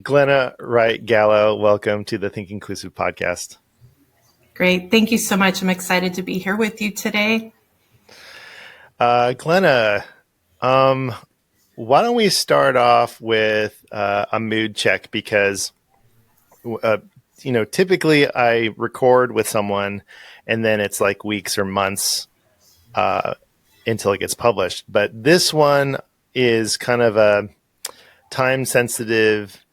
Glenna Wright-Gallo, welcome to the Think Inclusive podcast. Great. Thank you so much. I'm excited to be here with you today. Glenna, why don't we start off with a mood check? Because, typically I record with someone and then it's like weeks or months until it gets published. But this one is kind of a time-sensitive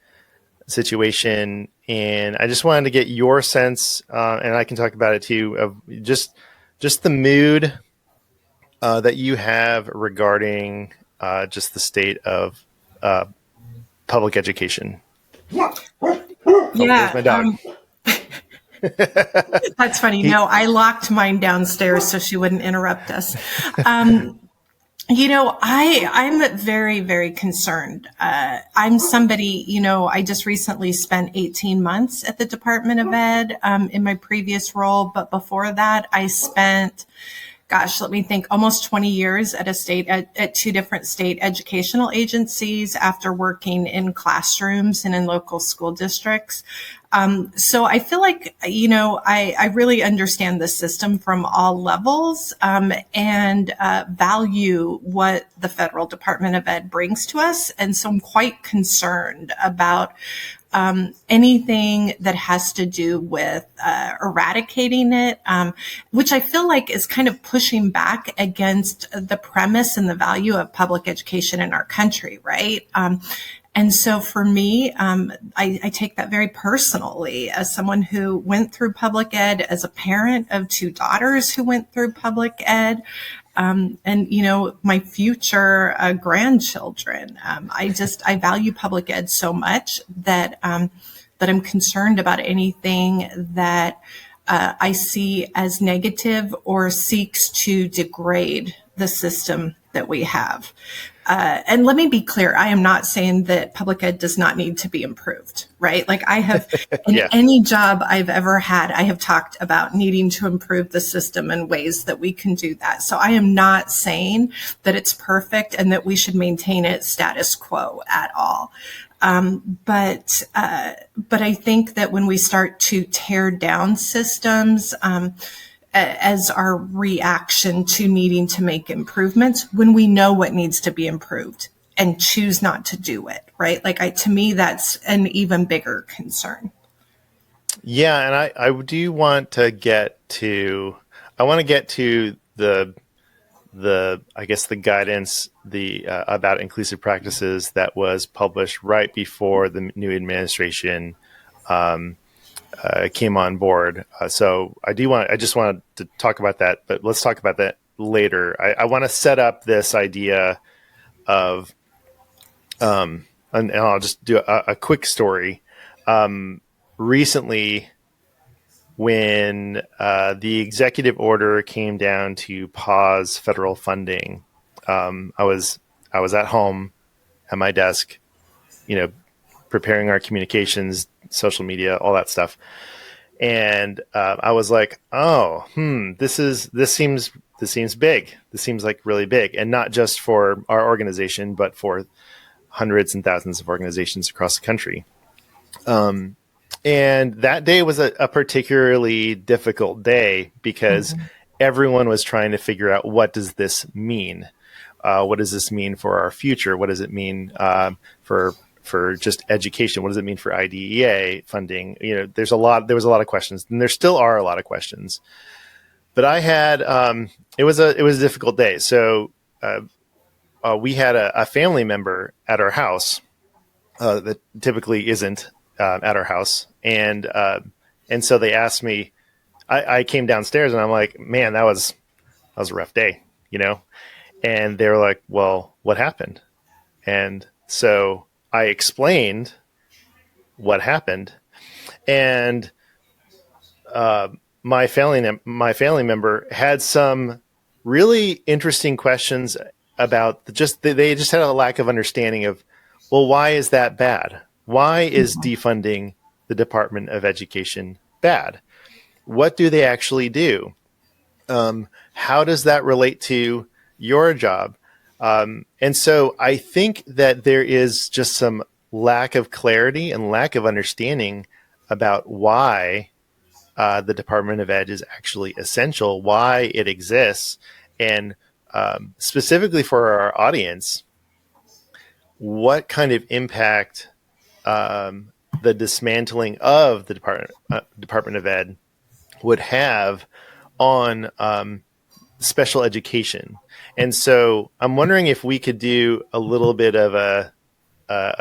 situation, and I just wanted to get your sense, and I can talk about it too, of just the mood that you have regarding just the state of public education. Yeah, there's my dog. That's funny. No, I locked mine downstairs so she wouldn't interrupt us. I'm very, very concerned. I'm somebody, I just recently spent 18 months at the Department of Ed in my previous role. But before that, I spent, let me think, almost 20 years at two different state educational agencies after working in classrooms and in local school districts. So I feel like, I really understand the system from all levels, and value what the federal Department of Ed brings to us. And so I'm quite concerned about anything that has to do with eradicating it, which I feel like is kind of pushing back against the premise and the value of public education in our country, right? And so for me, I take that very personally as someone who went through public ed, as a parent of two daughters who went through public ed, and, my future grandchildren. I value public ed so much that I'm concerned about anything that I see as negative or seeks to degrade the system that we have. And let me be clear, I am not saying that public ed does not need to be improved, right? Like I have, in any job I've ever had, I have talked about needing to improve the system in ways that we can do that. So I am not saying that it's perfect and that we should maintain it status quo at all. But I think that when we start to tear down systems, as our reaction to needing to make improvements, when we know what needs to be improved and choose not to do it, right? To me, that's an even bigger concern. Yeah. And I do want to get to the guidance, about inclusive practices that was published right before the new administration, came on board. So I just wanted to talk about that, but let's talk about that later. I want to set up this idea of, and I'll just do a quick story. Recently, when the executive order came down to pause federal funding, I was at home at my desk, preparing our communications, social media, all that stuff. And I was like, this seems big. This seems like really big, and not just for our organization, but for hundreds and thousands of organizations across the country. And that day was a particularly difficult day because everyone was trying to figure out, what does this mean? What does this mean for our future? What does it mean for just education? What does it mean for IDEA funding? There was a lot of questions, and there still are a lot of questions. But I had, it was a difficult day. So we had a family member at our house that typically isn't at our house, and so they asked me. I came downstairs and I'm like, man, that was a rough day, And they were like, well, what happened? And so I explained what happened, and my family member had some really interesting questions about they just had a lack of understanding of, well, why is that bad? Why is defunding the Department of Education bad? What do they actually do? How does that relate to your job? And so I think that there is just some lack of clarity and lack of understanding about why the Department of Ed is actually essential, why it exists, and specifically for our audience, what kind of impact the dismantling of the Department of Ed would have on special education. And so I'm wondering if we could do a little bit of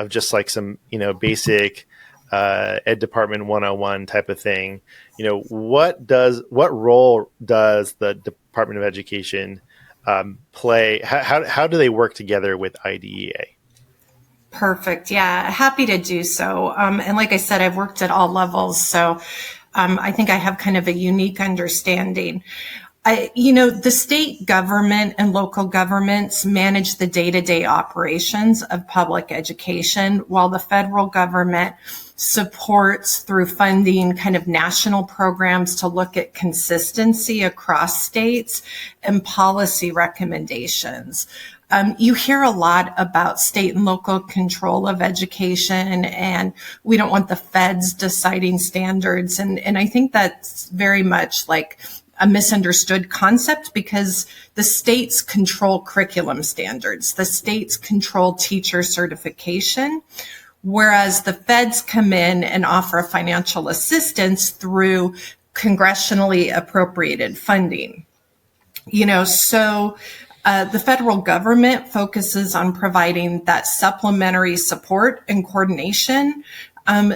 just like some, basic Ed Department 101 type of thing. What role does the Department of Education play? How do they work together with IDEA? Perfect. Yeah, happy to do so. And like I said, I've worked at all levels, so I think I have kind of a unique understanding. The state government and local governments manage the day-to-day operations of public education, while the federal government supports through funding kind of national programs to look at consistency across states and policy recommendations. You hear a lot about state and local control of education, and we don't want the feds deciding standards. And I think that's very much like a misunderstood concept, because the states control curriculum standards. The states control teacher certification, whereas the feds come in and offer financial assistance through congressionally appropriated funding. The federal government focuses on providing that supplementary support and coordination,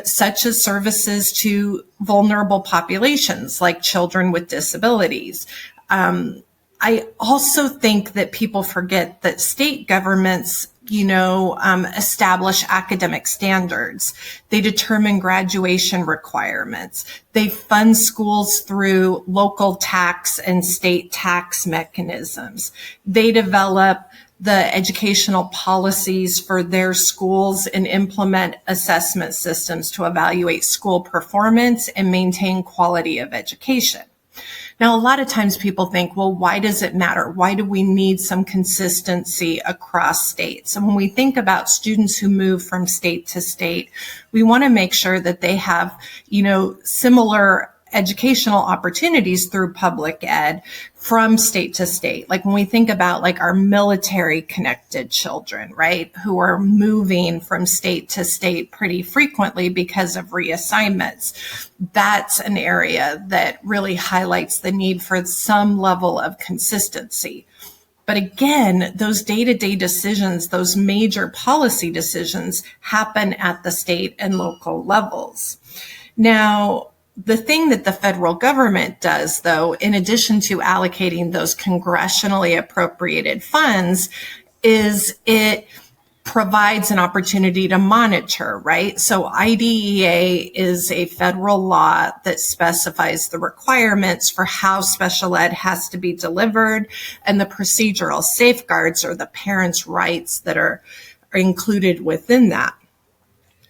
such as services to vulnerable populations like children with disabilities. I also think that people forget that state governments, establish academic standards. They determine graduation requirements. They fund schools through local tax and state tax mechanisms. They develop the educational policies for their schools and implement assessment systems to evaluate school performance and maintain quality of education. Now, a lot of times people think, well, why does it matter? Why do we need some consistency across states? And when we think about students who move from state to state, we want to make sure that they have, similar educational opportunities through public ed from state to state. Like when we think about like our military connected children, right, who are moving from state to state pretty frequently because of reassignments, that's an area that really highlights the need for some level of consistency. But again, those day-to-day decisions, those major policy decisions happen at the state and local levels. Now, the thing that the federal government does, though, in addition to allocating those congressionally appropriated funds, is it provides an opportunity to monitor, right? So IDEA is a federal law that specifies the requirements for how special ed has to be delivered and the procedural safeguards or the parents' rights that are included within that.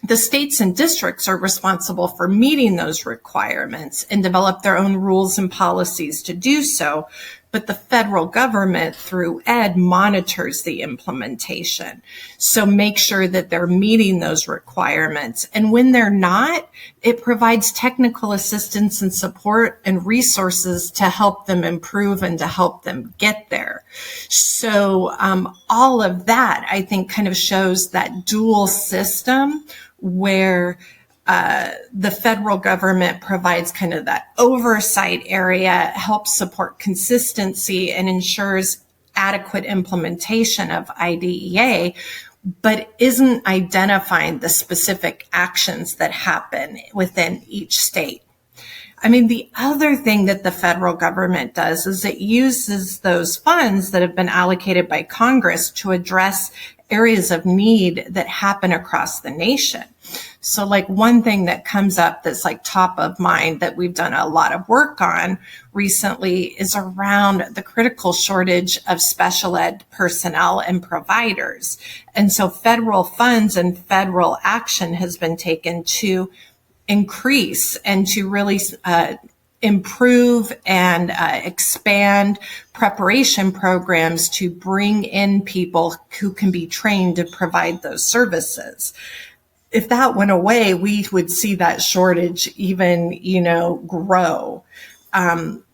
The states and districts are responsible for meeting those requirements and develop their own rules and policies to do so, but the federal government through ed monitors the implementation. So make sure that they're meeting those requirements. And when they're not, it provides technical assistance and support and resources to help them improve and to help them get there. So all of that, I think, kind of shows that dual system where the federal government provides kind of that oversight area, helps support consistency and ensures adequate implementation of IDEA, but isn't identifying the specific actions that happen within each state. I mean, the other thing that the federal government does is it uses those funds that have been allocated by Congress to address areas of need that happen across the nation. So like one thing that comes up that's like top of mind that we've done a lot of work on recently is around the critical shortage of special ed personnel and providers. And so federal funds and federal action has been taken to increase and to really improve and expand preparation programs to bring in people who can be trained to provide those services. if that went away, we would see that shortage even, grow.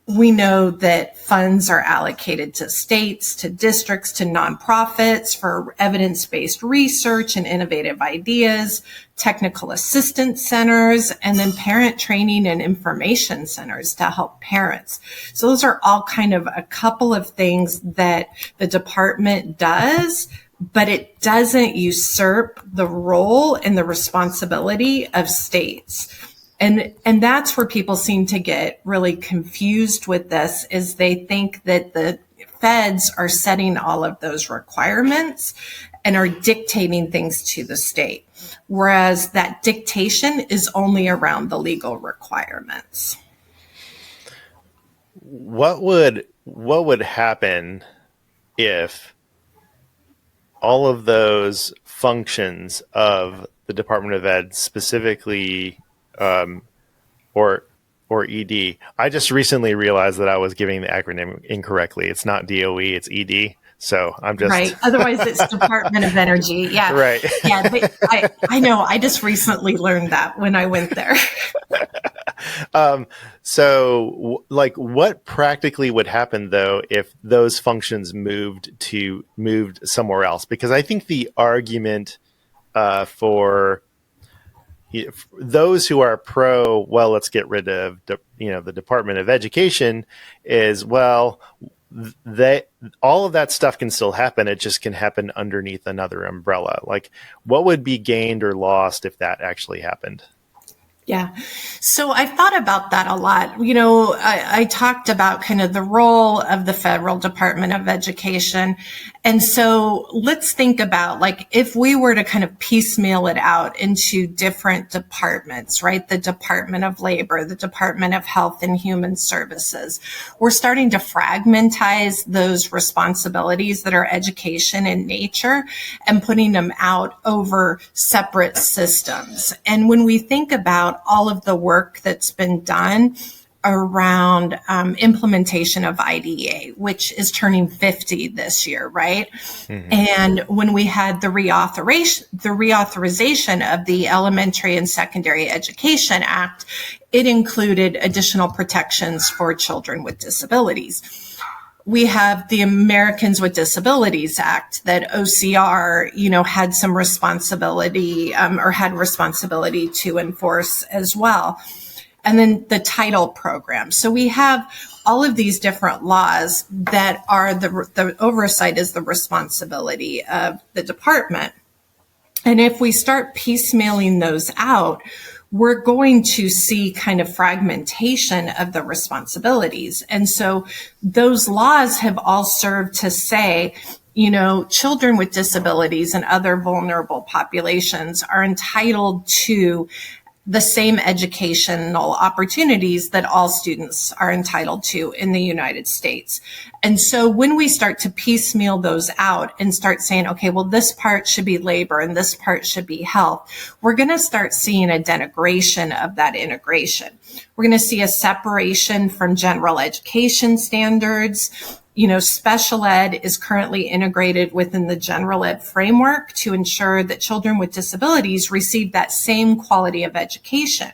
We know that funds are allocated to states, to districts, to nonprofits for evidence-based research and innovative ideas, technical assistance centers, and then parent training and information centers to help parents. So those are all kind of a couple of things that the department does, but it doesn't usurp the role and the responsibility of states. And that's where people seem to get really confused with this, is they think that the feds are setting all of those requirements and are dictating things to the state, whereas that dictation is only around the legal requirements. What would happen if all of those functions of the Department of Ed, specifically or ED? I just recently realized that I was giving the acronym incorrectly. It's not DOE, it's ED. So I'm just right. Otherwise, it's Department of Energy. Yeah, right. Yeah, but I know. I just recently learned that when I went there. So, what practically would happen though if those functions moved somewhere else? Because I think the argument for those who are pro, well, let's get rid of the Department of Education, is, well, all of that stuff can still happen. It just can happen underneath another umbrella. Like, what would be gained or lost if that actually happened? Yeah. So I've thought about that a lot. I talked about kind of the role of the federal Department of Education. And so let's think about, like, if we were to kind of piecemeal it out into different departments, right? The Department of Labor, the Department of Health and Human Services. We're starting to fragmentize those responsibilities that are education in nature and putting them out over separate systems. And when we think about all of the work that's been done around implementation of IDEA, which is turning 50 this year, right? Mm-hmm. And when we had the reauthorization of the Elementary and Secondary Education Act, it included additional protections for children with disabilities. We have the Americans with Disabilities Act that OCR, had some responsibility or had responsibility to enforce as well. And then the title program. So we have all of these different laws that are the oversight is the responsibility of the department. And if we start piecemealing those out, we're going to see kind of fragmentation of the responsibilities. And so those laws have all served to say, children with disabilities and other vulnerable populations are entitled to the same educational opportunities that all students are entitled to in the United States. And so when we start to piecemeal those out and start saying, okay, well, this part should be labor and this part should be health, we're going to start seeing a denigration of that integration. We're going to see a separation from general education standards. Special ed is currently integrated within the general ed framework to ensure that children with disabilities receive that same quality of education.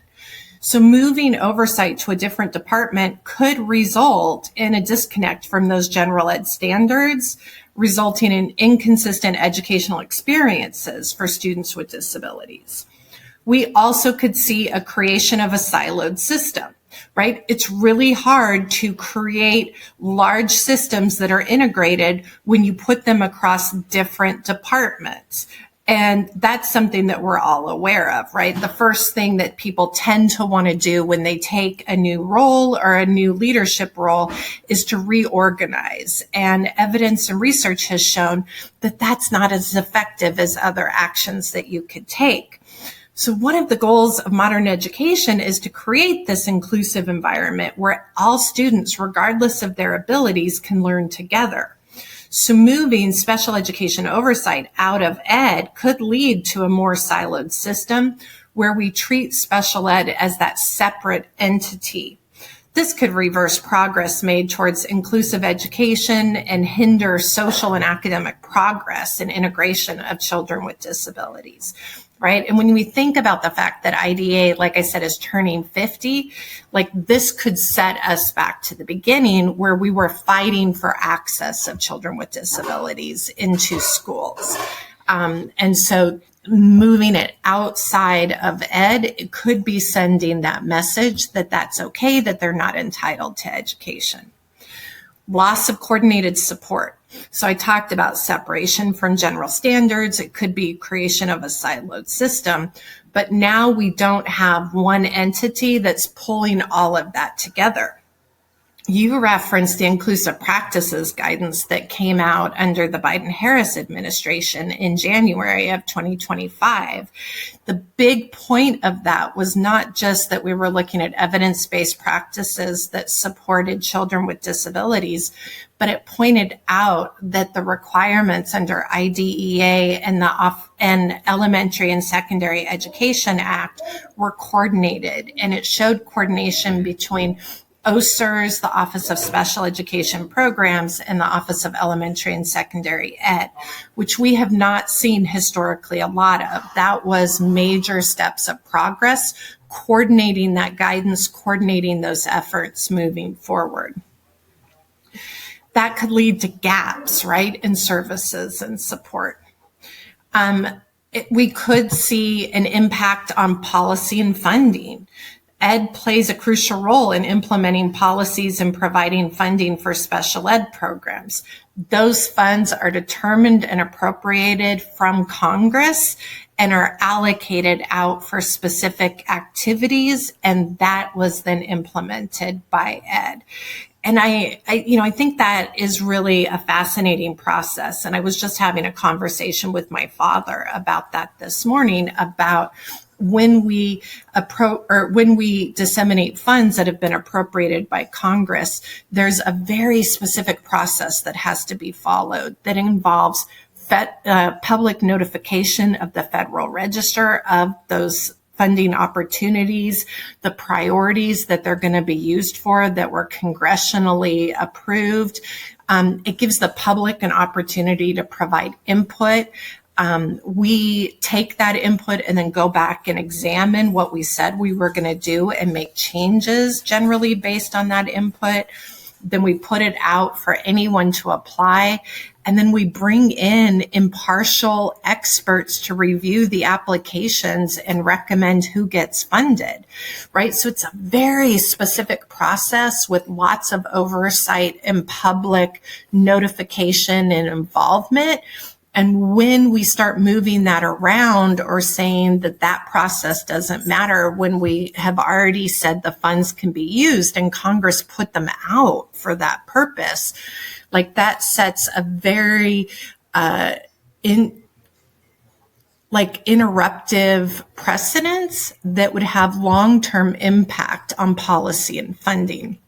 So moving oversight to a different department could result in a disconnect from those general ed standards, resulting in inconsistent educational experiences for students with disabilities. We also could see a creation of a siloed system. Right? It's really hard to create large systems that are integrated when you put them across different departments. And that's something that we're all aware of, right? The first thing that people tend to want to do when they take a new role or a new leadership role is to reorganize. And evidence and research has shown that that's not as effective as other actions that you could take. So one of the goals of modern education is to create this inclusive environment where all students, regardless of their abilities, can learn together. So moving special education oversight out of ed could lead to a more siloed system where we treat special ed as that separate entity. This could reverse progress made towards inclusive education and hinder social and academic progress and integration of children with disabilities. right? And when we think about the fact that IDA, like I said, is turning 50, like this could set us back to the beginning where we were fighting for access of children with disabilities into schools. And so moving it outside of ed, it could be sending that message that that's okay, that they're not entitled to education. Loss of coordinated support. So I talked about separation from general standards. It could be creation of a siloed system, but now we don't have one entity that's pulling all of that together. You referenced the inclusive practices guidance that came out under the Biden-Harris administration in January of 2025. The big point of that was not just that we were looking at evidence-based practices that supported children with disabilities, but it pointed out that the requirements under IDEA and Elementary and Secondary Education Act were coordinated, and it showed coordination between OSERS, the Office of Special Education Programs, and the Office of Elementary and Secondary Ed, which we have not seen historically a lot of. That was major steps of progress, coordinating that guidance, coordinating those efforts moving forward. That could lead to gaps, right, in services and support. We could see an impact on policy and funding. Ed plays a crucial role in implementing policies and providing funding for special ed programs. Those funds are determined and appropriated from Congress and are allocated out for specific activities, and that was then implemented by Ed. And I think that is really a fascinating process. And I was just having a conversation with my father about that this morning, about when we disseminate funds that have been appropriated by Congress, there's a very specific process that has to be followed that involves public notification of the Federal Register of those funding opportunities, the priorities that they're going to be used for that were congressionally approved. It gives the public an opportunity to provide input. We take that input and then go back and examine what we said we were going to do and make changes generally based on that input. Then we put it out for anyone to apply. And then we bring in impartial experts to review the applications and recommend who gets funded, right? So it's a very specific process with lots of oversight and public notification and involvement. And when we start moving that around or saying that that process doesn't matter, when we have already said the funds can be used and Congress put them out for that purpose, like that sets a very interruptive precedence that would have long-term impact on policy and funding.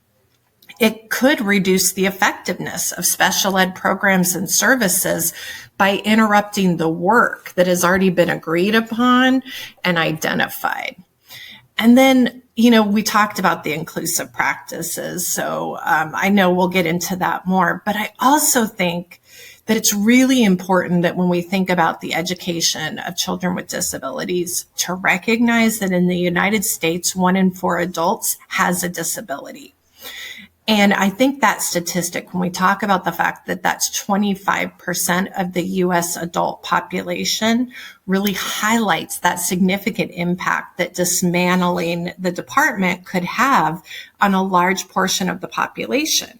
It could reduce the effectiveness of special ed programs and services by interrupting the work that has already been agreed upon and identified. And then, we talked about the inclusive practices. So I know we'll get into that more, but I also think that it's really important that when we think about the education of children with disabilities, to recognize that in the United States, 1 in 4 adults has a disability. And I think that statistic, when we talk about the fact that that's 25% of the US adult population, really highlights that significant impact that dismantling the department could have on a large portion of the population.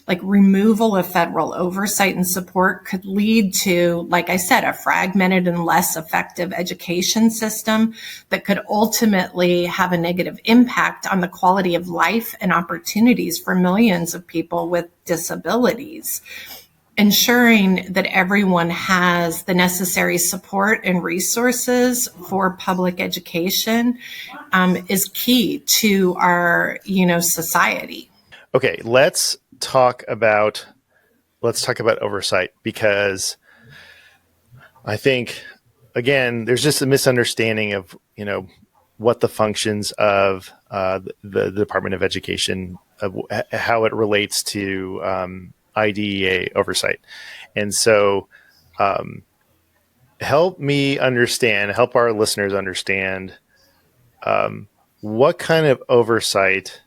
Like removal of federal oversight and support could lead to, like I said, a fragmented and less effective education system that could ultimately have a negative impact on the quality of life and opportunities for millions of people with disabilities. Ensuring that everyone has the necessary support and resources for public education is key to our, society. Okay, let's talk about oversight, because I think, again, there's just a misunderstanding of what the functions of the Department of Education, how it relates to IDEA oversight. And so help our listeners understand what kind of oversight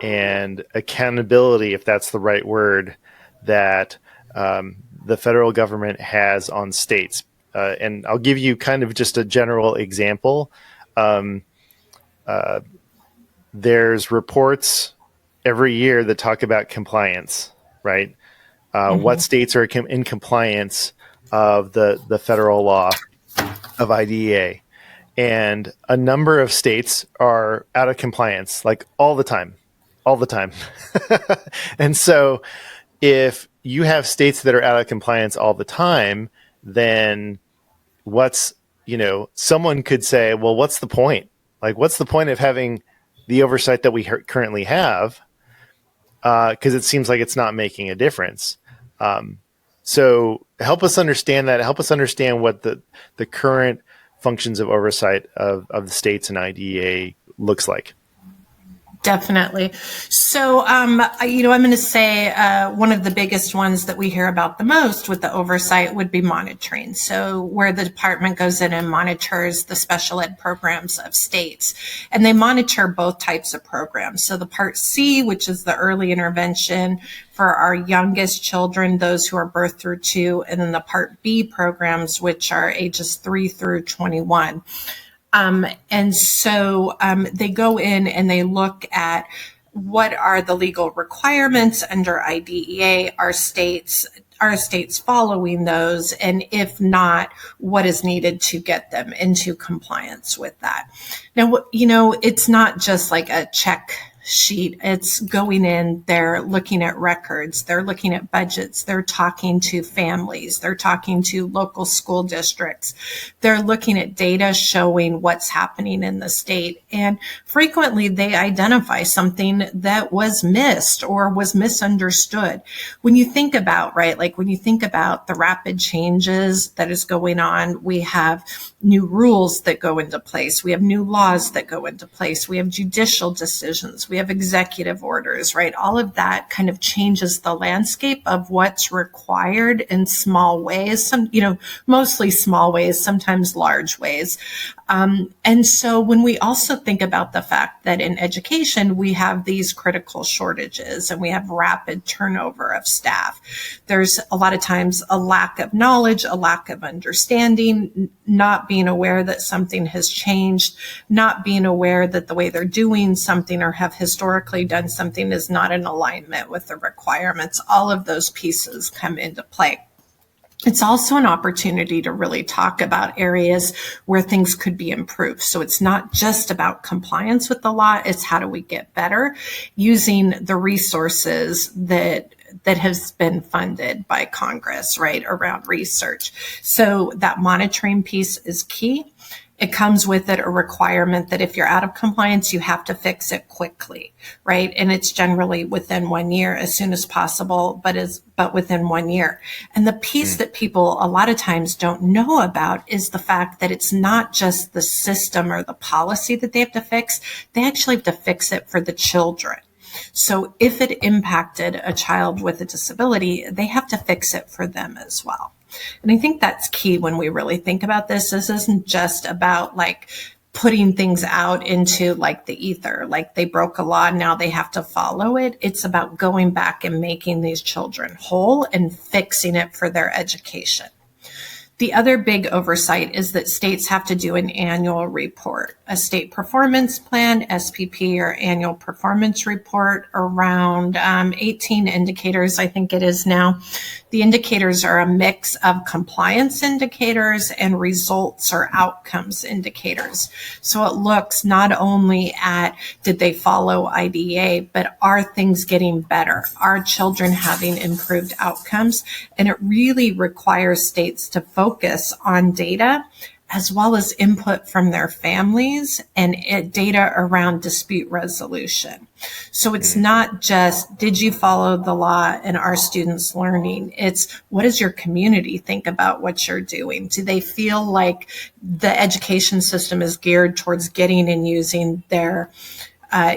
and accountability, if that's the right word, that the federal government has on states. And I'll give you kind of just a general example. There's reports every year that talk about compliance, right? What states are in compliance of the federal law of IDEA. And a number of states are out of compliance, like all the time. And so if you have states that are out of compliance all the time, then someone could say, well, what's the point? Like, what's the point of having the oversight that we currently have? Because it seems like it's not making a difference. So help us understand that. Help us understand what the current functions of oversight of the states and IDEA looks like. Definitely. So, I'm going to say one of the biggest ones that we hear about the most with the oversight would be monitoring. So where the department goes in and monitors the special ed programs of states, and they monitor both types of programs. So the Part C, which is the early intervention for our youngest children, those who are birth through 2, and then the Part B programs, which are ages 3 through 21. And so they go in and they look at what are the legal requirements under IDEA, are states following those, and if not, what is needed to get them into compliance with that. Now, it's not just like a check sheet. It's going in, they're looking at records, they're looking at budgets, they're talking to families, they're talking to local school districts, they're looking at data showing what's happening in the state. And frequently they identify something that was missed or was misunderstood. When you think about, right, like when you think about the rapid changes that is going on, we have new rules that go into place. We have new laws that go into place. We have judicial decisions. We have executive orders, right? All of that kind of changes the landscape of what's required in small ways, mostly small ways, sometimes large ways. And so when we also think about the fact that in education, we have these critical shortages and we have rapid turnover of staff, there's a lot of times a lack of knowledge, a lack of understanding, not being aware that something has changed, not being aware that the way they're doing something or have historically done something is not in alignment with the requirements. All of those pieces come into play. It's also an opportunity to really talk about areas where things could be improved. So it's not just about compliance with the law, it's how do we get better using the resources that has been funded by Congress, right, around research. So that monitoring piece is key. It comes with it a requirement that if you're out of compliance, you have to fix it quickly, right? And it's generally within 1 year, as soon as possible, but within 1 year. And the piece that people a lot of times don't know about is the fact that it's not just the system or the policy that they have to fix. They actually have to fix it for the children. So if it impacted a child with a disability, they have to fix it for them as well. And I think that's key when we really think about this. This isn't just about like putting things out into like the ether, like they broke a law, now they have to follow it. It's about going back and making these children whole and fixing it for their education. The other big oversight is that states have to do an annual report, a state performance plan, SPP, or annual performance report, around 18 indicators, I think it is now. The indicators are a mix of compliance indicators and results or outcomes indicators. So it looks not only at did they follow IDEA, but are things getting better? Are children having improved outcomes? And it really requires states to focus on data as well as input from their families and data around dispute resolution. So it's not just, did you follow the law and are students learning? It's, what does your community think about what you're doing? Do they feel like the education system is geared towards getting and using their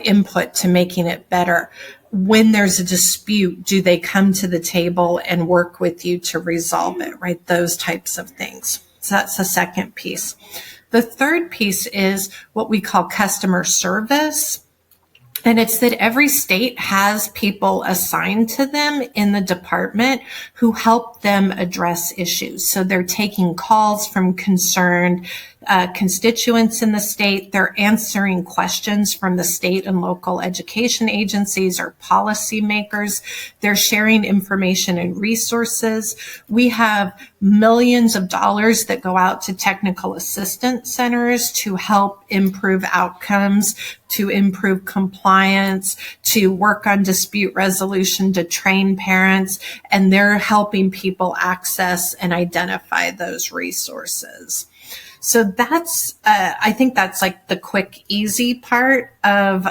input to making it better? When there's a dispute, do they come to the table and work with you to resolve it, right? Those types of things. So that's the second piece. The third piece is what we call customer service. And it's that every state has people assigned to them in the department who help them address issues. So they're taking calls from concerned constituents in the state. They're answering questions from the state and local education agencies or policymakers. They're sharing information and resources. We have millions of dollars that go out to technical assistance centers to help improve outcomes, to improve compliance, to work on dispute resolution, to train parents, and they're helping people access and identify those resources. So that's, I think that's like the quick, easy part of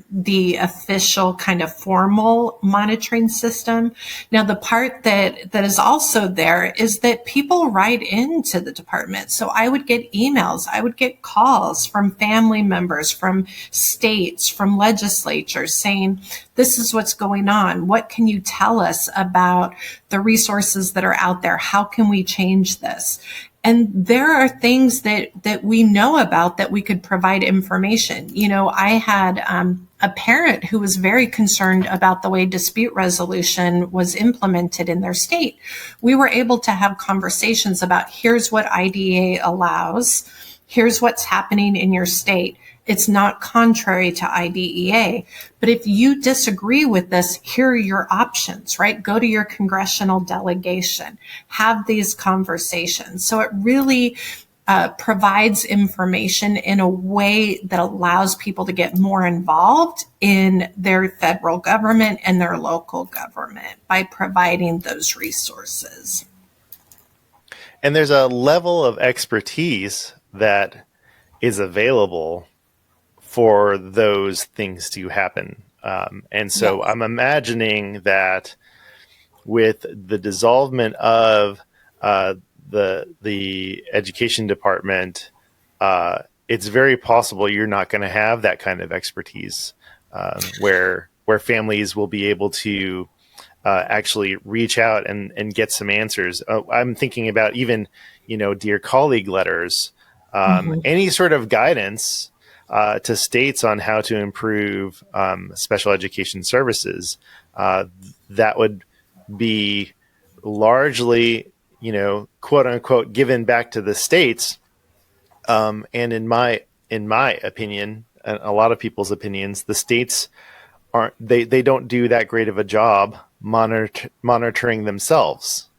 the official kind of formal monitoring system. Now, the part that is also there is that people write into the department. So I would get emails, I would get calls from family members, from states, from legislatures saying, this is what's going on. What can you tell us about the resources that are out there? How can we change this? And there are things that we know about that we could provide information. You know, I had a parent who was very concerned about the way dispute resolution was implemented in their state. We were able to have conversations about here's what IDEA allows, here's what's happening in your state. It's not contrary to IDEA. But if you disagree with this, here are your options, right? Go to your congressional delegation, have these conversations. So it really provides information in a way that allows people to get more involved in their federal government and their local government by providing those resources. And there's a level of expertise that is available for those things to happen. And so yes. I'm imagining that with the dissolvement of the education department, it's very possible you're not going to have that kind of expertise where families will be able to actually reach out and get some answers. I'm thinking about even, dear colleague letters, any sort of guidance to states on how to improve special education services, that would be largely, quote unquote, given back to the states. And in my opinion, and a lot of people's opinions, the states they don't do that great of a job monitoring themselves.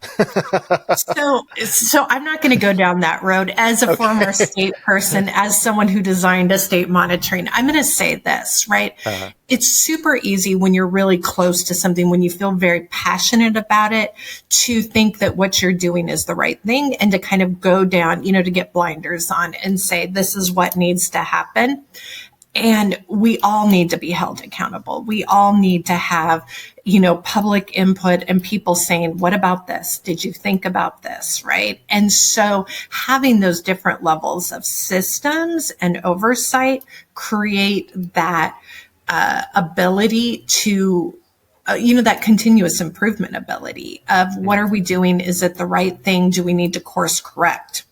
So I'm not going to go down that road as a former state person, as someone who designed a state monitoring. I'm going to say this, right? Uh-huh. It's super easy when you're really close to something, when you feel very passionate about it, to think that what you're doing is the right thing and to kind of go down, to get blinders on and say, this is what needs to happen. And we all need to be held accountable. We all need to have, public input and people saying, what about this? Did you think about this? Right. And so having those different levels of systems and oversight create that ability to that continuous improvement ability of what are we doing? Is it the right thing? Do we need to course correct?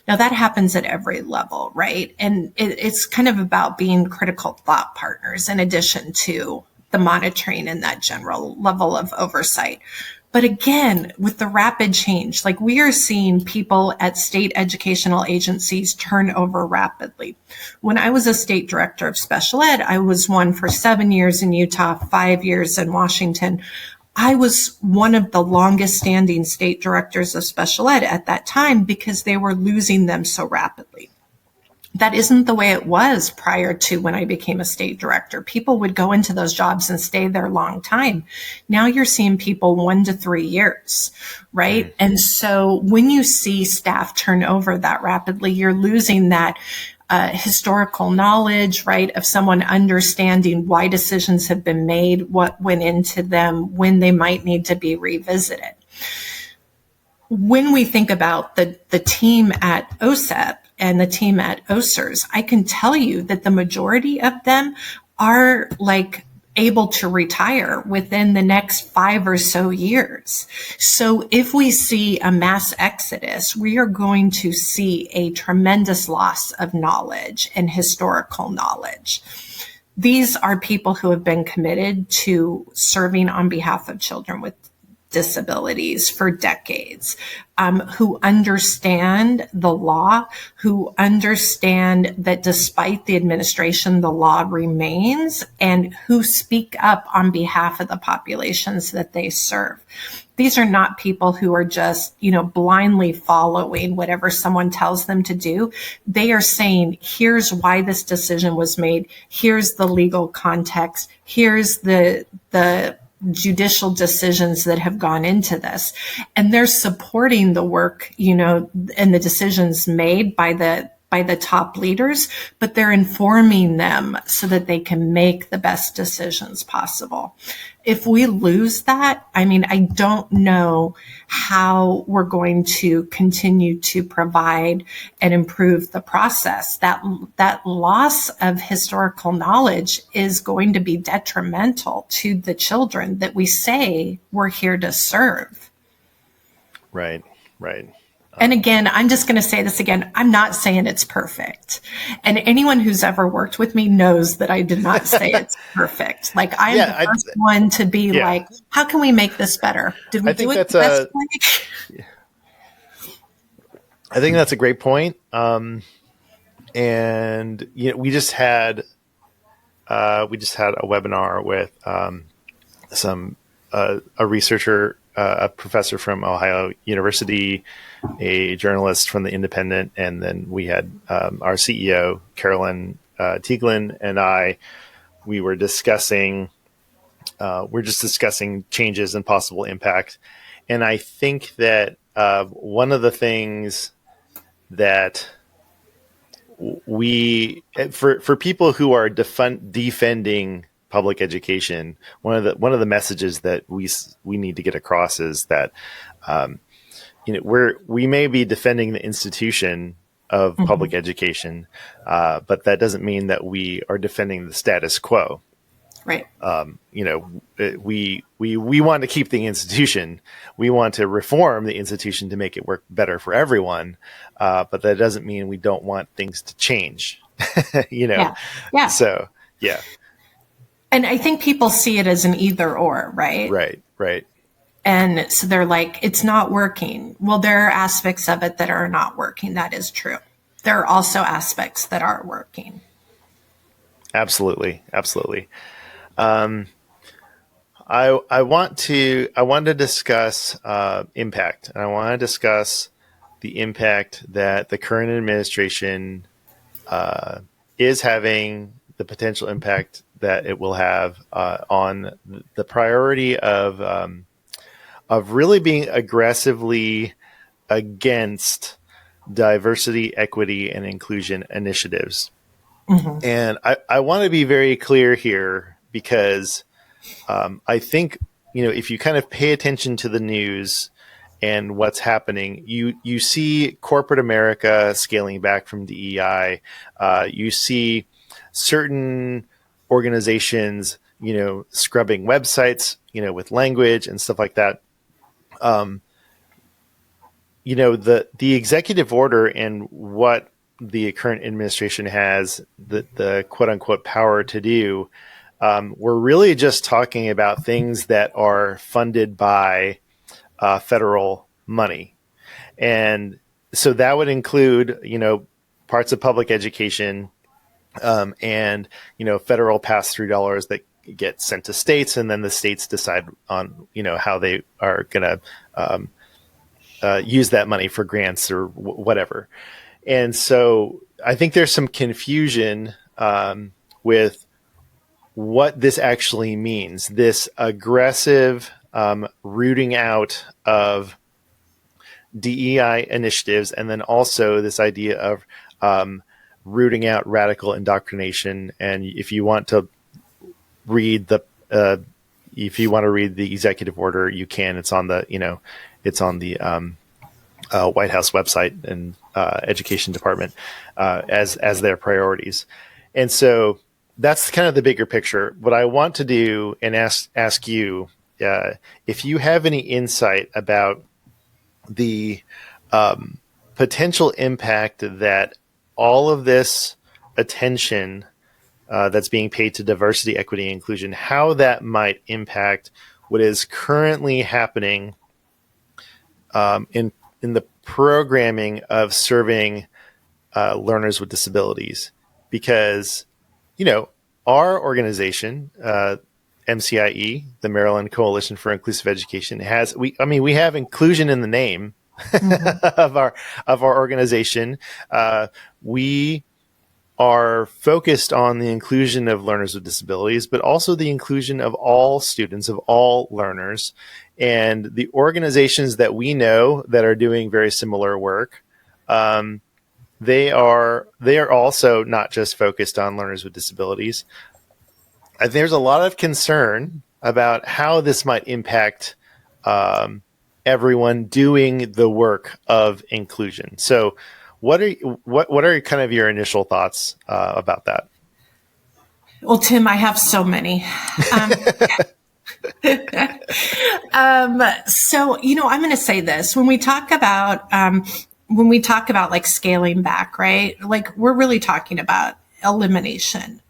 Now that happens at every level, right? And it's kind of about being critical thought partners in addition to the monitoring and that general level of oversight. But again, with the rapid change, like we are seeing people at state educational agencies turn over rapidly. When I was a state director of special ed, I was one for 7 years in Utah, 5 years in Washington. I was one of the longest standing state directors of special ed at that time because they were losing them so rapidly. That isn't the way it was prior to when I became a state director. People would go into those jobs and stay there a long time. Now you're seeing people 1 to 3 years, right? Mm-hmm. And so when you see staff turn over that rapidly, you're losing that historical knowledge, right, of someone understanding why decisions have been made, what went into them, when they might need to be revisited. When we think about the team at OSEP and the team at OSERS, I can tell you that the majority of them are like able to retire within the next 5 or so years. So if we see a mass exodus, we are going to see a tremendous loss of knowledge and historical knowledge. These are people who have been committed to serving on behalf of children with disabilities for decades, who understand the law, who understand that despite the administration, the law remains, and who speak up on behalf of the populations that they serve. These are not people who are just, blindly following whatever someone tells them to do. They are saying, here's why this decision was made. Here's the legal context. Here's the judicial decisions that have gone into this. And they're supporting the work, and the decisions made by the top leaders, but they're informing them so that they can make the best decisions possible. If we lose that, I don't know how we're going to continue to provide and improve the process. That loss of historical knowledge is going to be detrimental to the children that we say we're here to serve. Right. And again, I'm just going to say this again. I'm not saying it's perfect. And anyone who's ever worked with me knows that I did not say it's perfect. Like, I'm the first one to be like, how can we make this better? Did we do it the best way? I think that's a great point. And we just had a webinar with a researcher, a professor from Ohio University, a journalist from The Independent, and then we had our CEO, Carolyn Tieglin, and I. We were discussing, changes and possible impact. And I think that one of the things that for people who are defending public education, one of the messages that we need to get across is that we may be defending the institution of public education, but that doesn't mean that we are defending the status quo. Right. We want to keep the institution. We want to reform the institution to make it work better for everyone. But that doesn't mean we don't want things to change. Yeah. So, yeah. And I think people see it as an either or, right? Right. And so they're like, it's not working. Well, there are aspects of it that are not working. That is true. There are also aspects that are working. Absolutely. I want to discuss impact, and I want to discuss the impact that the current administration is having, the potential impact that it will have on the priority of really being aggressively against diversity, equity, and inclusion initiatives. Mm-hmm. And I want to be very clear here because I think, if you kind of pay attention to the news and what's happening, you see corporate America scaling back from DEI. You see certain organizations, scrubbing websites, with language and stuff like that. The executive order and what the current administration has the quote unquote power to do. We're really just talking about things that are funded by federal money. And so that would include, parts of public education and, federal pass-through dollars that get sent to states, and then the states decide on, how they are going to use that money for grants or whatever. And so I think there's some confusion with what this actually means, this aggressive rooting out of DEI initiatives, and then also this idea of rooting out radical indoctrination. And if you want to read the executive order, you can. It's on the White House website and education department as their priorities. And so that's kind of the bigger picture. What I want to do and ask you if you have any insight about the potential impact that all of this attention that's being paid to diversity, equity, and inclusion, how that might impact what is currently happening in the programming of serving learners with disabilities. Because, our organization, MCIE, the Maryland Coalition for Inclusive Education, we have inclusion in the name of our organization. We are focused on the inclusion of learners with disabilities, but also the inclusion of all students, of all learners. And the organizations that we know that are doing very similar work, they are also not just focused on learners with disabilities. There's a lot of concern about how this might impact everyone doing the work of inclusion. So what are kind of your initial thoughts about that? Well, Tim, I have so many. So, I'm going to say this when we talk about like scaling back, right? Like we're really talking about elimination.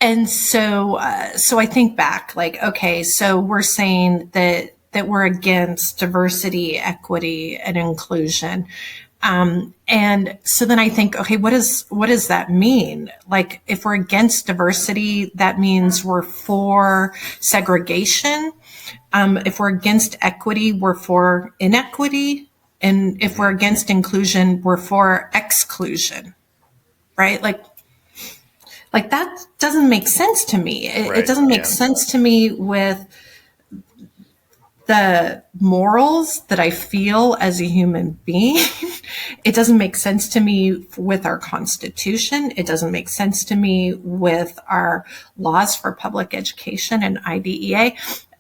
And so I think back, like, okay, so we're saying that we're against diversity, equity, and inclusion. And so then I think, okay, what does that mean? Like, if we're against diversity, that means we're for segregation. If we're against equity, we're for inequity. And if we're against inclusion, we're for exclusion, right? Like that doesn't make sense to me. It doesn't make sense to me with the morals that I feel as a human being. It doesn't make sense to me with our Constitution. It doesn't make sense to me with our laws for public education and IDEA.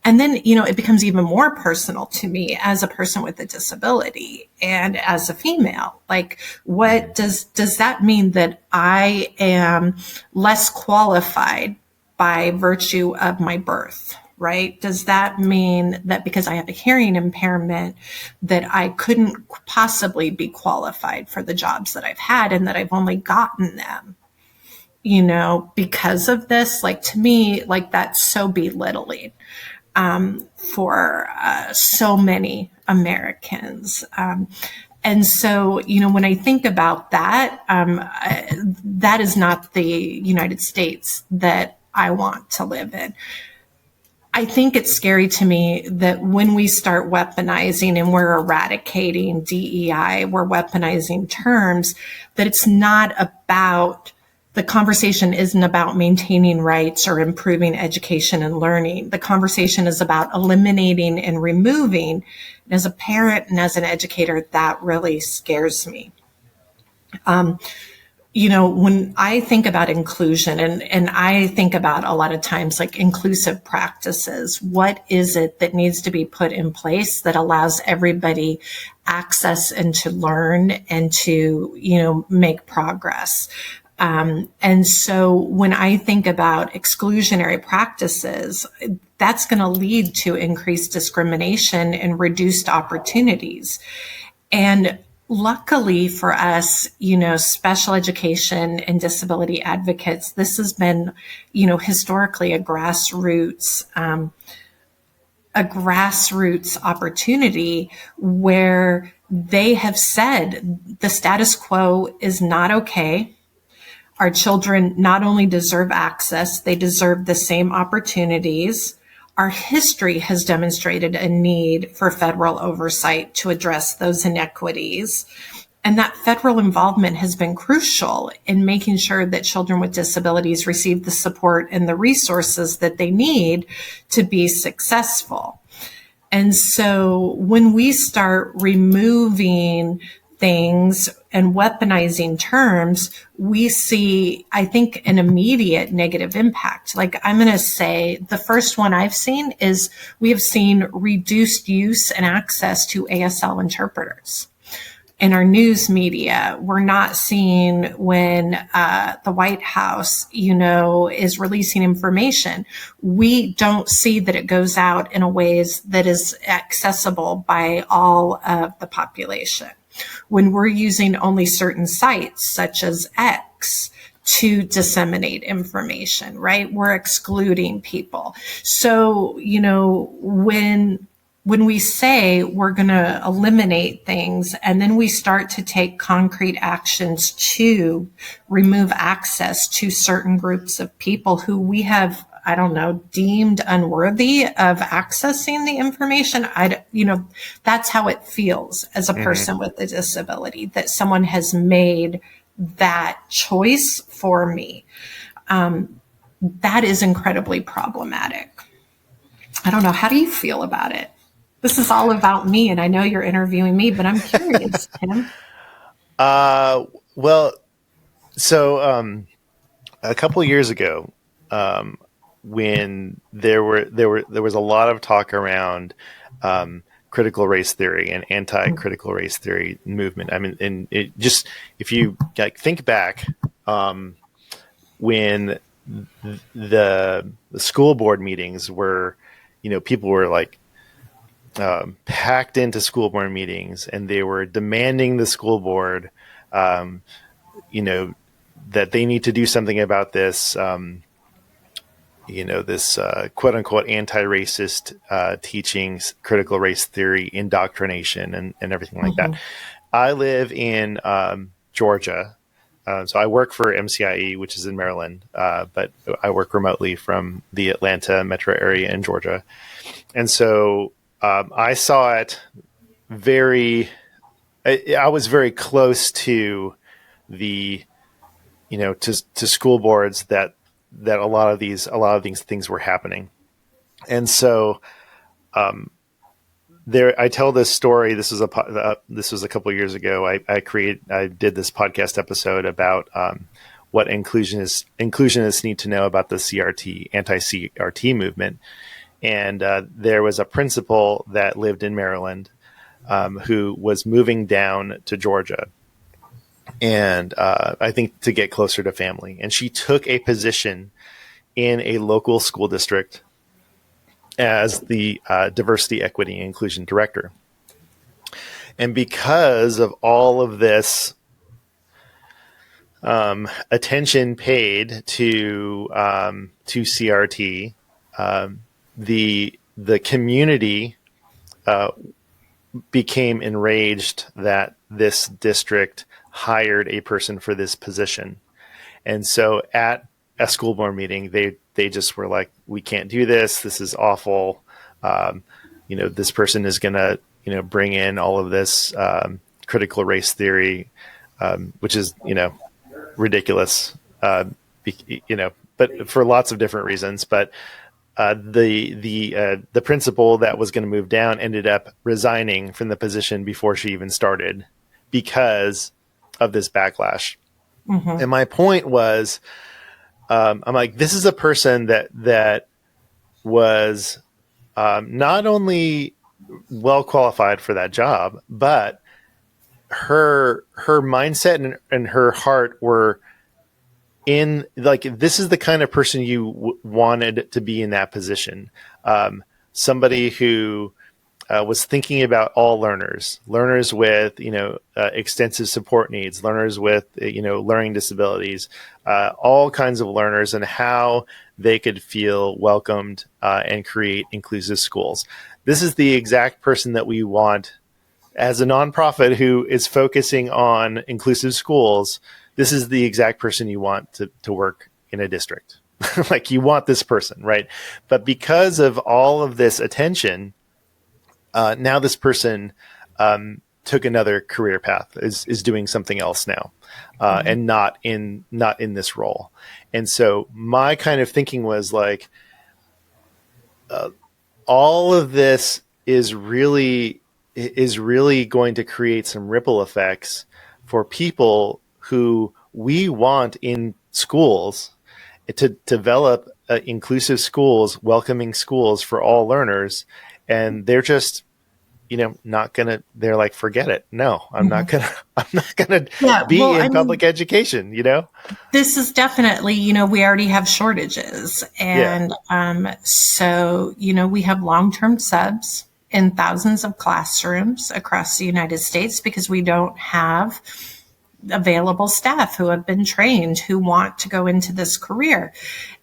And then, it becomes even more personal to me as a person with a disability and as a female. Like, what does that mean that I am less qualified by virtue of my birth? Right? Does that mean that because I have a hearing impairment that I couldn't possibly be qualified for the jobs that I've had and that I've only gotten them, because of this? Like, to me, like that's so belittling for so many Americans. And so, when I think about that, that is not the United States that I want to live in. I think it's scary to me that when we start weaponizing and we're eradicating DEI, we're weaponizing terms, that it's not about, the conversation isn't about maintaining rights or improving education and learning. The conversation is about eliminating and removing. And as a parent and as an educator, that really scares me. When I think about inclusion and I think about a lot of times like inclusive practices, what is it that needs to be put in place that allows everybody access and to learn and to, make progress? And so when I think about exclusionary practices, that's going to lead to increased discrimination and reduced opportunities. And luckily for us, special education and disability advocates, this has been, historically a grassroots opportunity where they have said the status quo is not okay. Our children not only deserve access, they deserve the same opportunities. Our history has demonstrated a need for federal oversight to address those inequities. And that federal involvement has been crucial in making sure that children with disabilities receive the support and the resources that they need to be successful. And so when we start removing things and weaponizing terms, we see, I think, an immediate negative impact. Like, I'm going to say the first one I've seen is we have seen reduced use and access to ASL interpreters. in our news media. We're not seeing when the White House, is releasing information. We don't see that it goes out in a ways that is accessible by all of the population. When we're using only certain sites, such as X, to disseminate information, right? We're excluding people. So, when we say we're going to eliminate things and then we start to take concrete actions to remove access to certain groups of people who we have, deemed unworthy of accessing the information, that's how it feels as a person with a disability, that someone has made that choice for me. That is incredibly problematic. I don't know. How do you feel about it? This is all about me, and I know you're interviewing me, but I'm curious, Tim. Well, so a couple of years ago, when there was a lot of talk around critical race theory and anti-critical race theory movement. I mean, and it just, if you think back, when the school board meetings were, people were like packed into school board meetings, and they were demanding the school board, that they need to do something about this, this quote unquote anti-racist teachings, critical race theory, indoctrination, and everything like that. I live in Georgia. So I work for MCIE, which is in Maryland, but I work remotely from the Atlanta metro area in Georgia. And so I saw it I was very close to to school boards that a lot of these things were happening. And so I tell this story. This was a couple of years ago. I did this podcast episode about what inclusionists need to know about the anti-CRT movement. And there was a principal that lived in Maryland who was moving down to Georgia, and I think to get closer to family. And she took a position in a local school district as the diversity, equity, and inclusion director. And because of all of this attention paid to CRT, the community became enraged that this district hired a person for this position. And so at a school board meeting, they just were like, we can't do this. This is awful. This person is going to, bring in all of this critical race theory, which is, ridiculous, but for lots of different reasons. But the principal that was going to move down ended up resigning from the position before she even started because of this backlash. Mm-hmm. And my point was, I'm like, this is a person that was not only well qualified for that job, but her mindset and her heart were in, like, this is the kind of person you wanted to be in that position. Somebody who was thinking about all learners with, extensive support needs, learners with, learning disabilities, all kinds of learners, and how they could feel welcomed and create inclusive schools. This is the exact person that we want as a nonprofit who is focusing on inclusive schools. This is the exact person you want to work in a district. Like, you want this person, right? But because of all of this attention, now this person took another career path, is doing something else now, and not in this role. And so my kind of thinking was like, all of this is really going to create some ripple effects for people who we want in schools to develop inclusive schools, welcoming schools for all learners. And they're just not gonna. They're like, forget it. No, I'm not Mhm. gonna. I'm not gonna Yeah, be well, I in mean, public education. this is definitely, we already have shortages. Yeah. And so, we have long term subs in thousands of classrooms across the United States because we don't have available staff who have been trained who want to go into this career.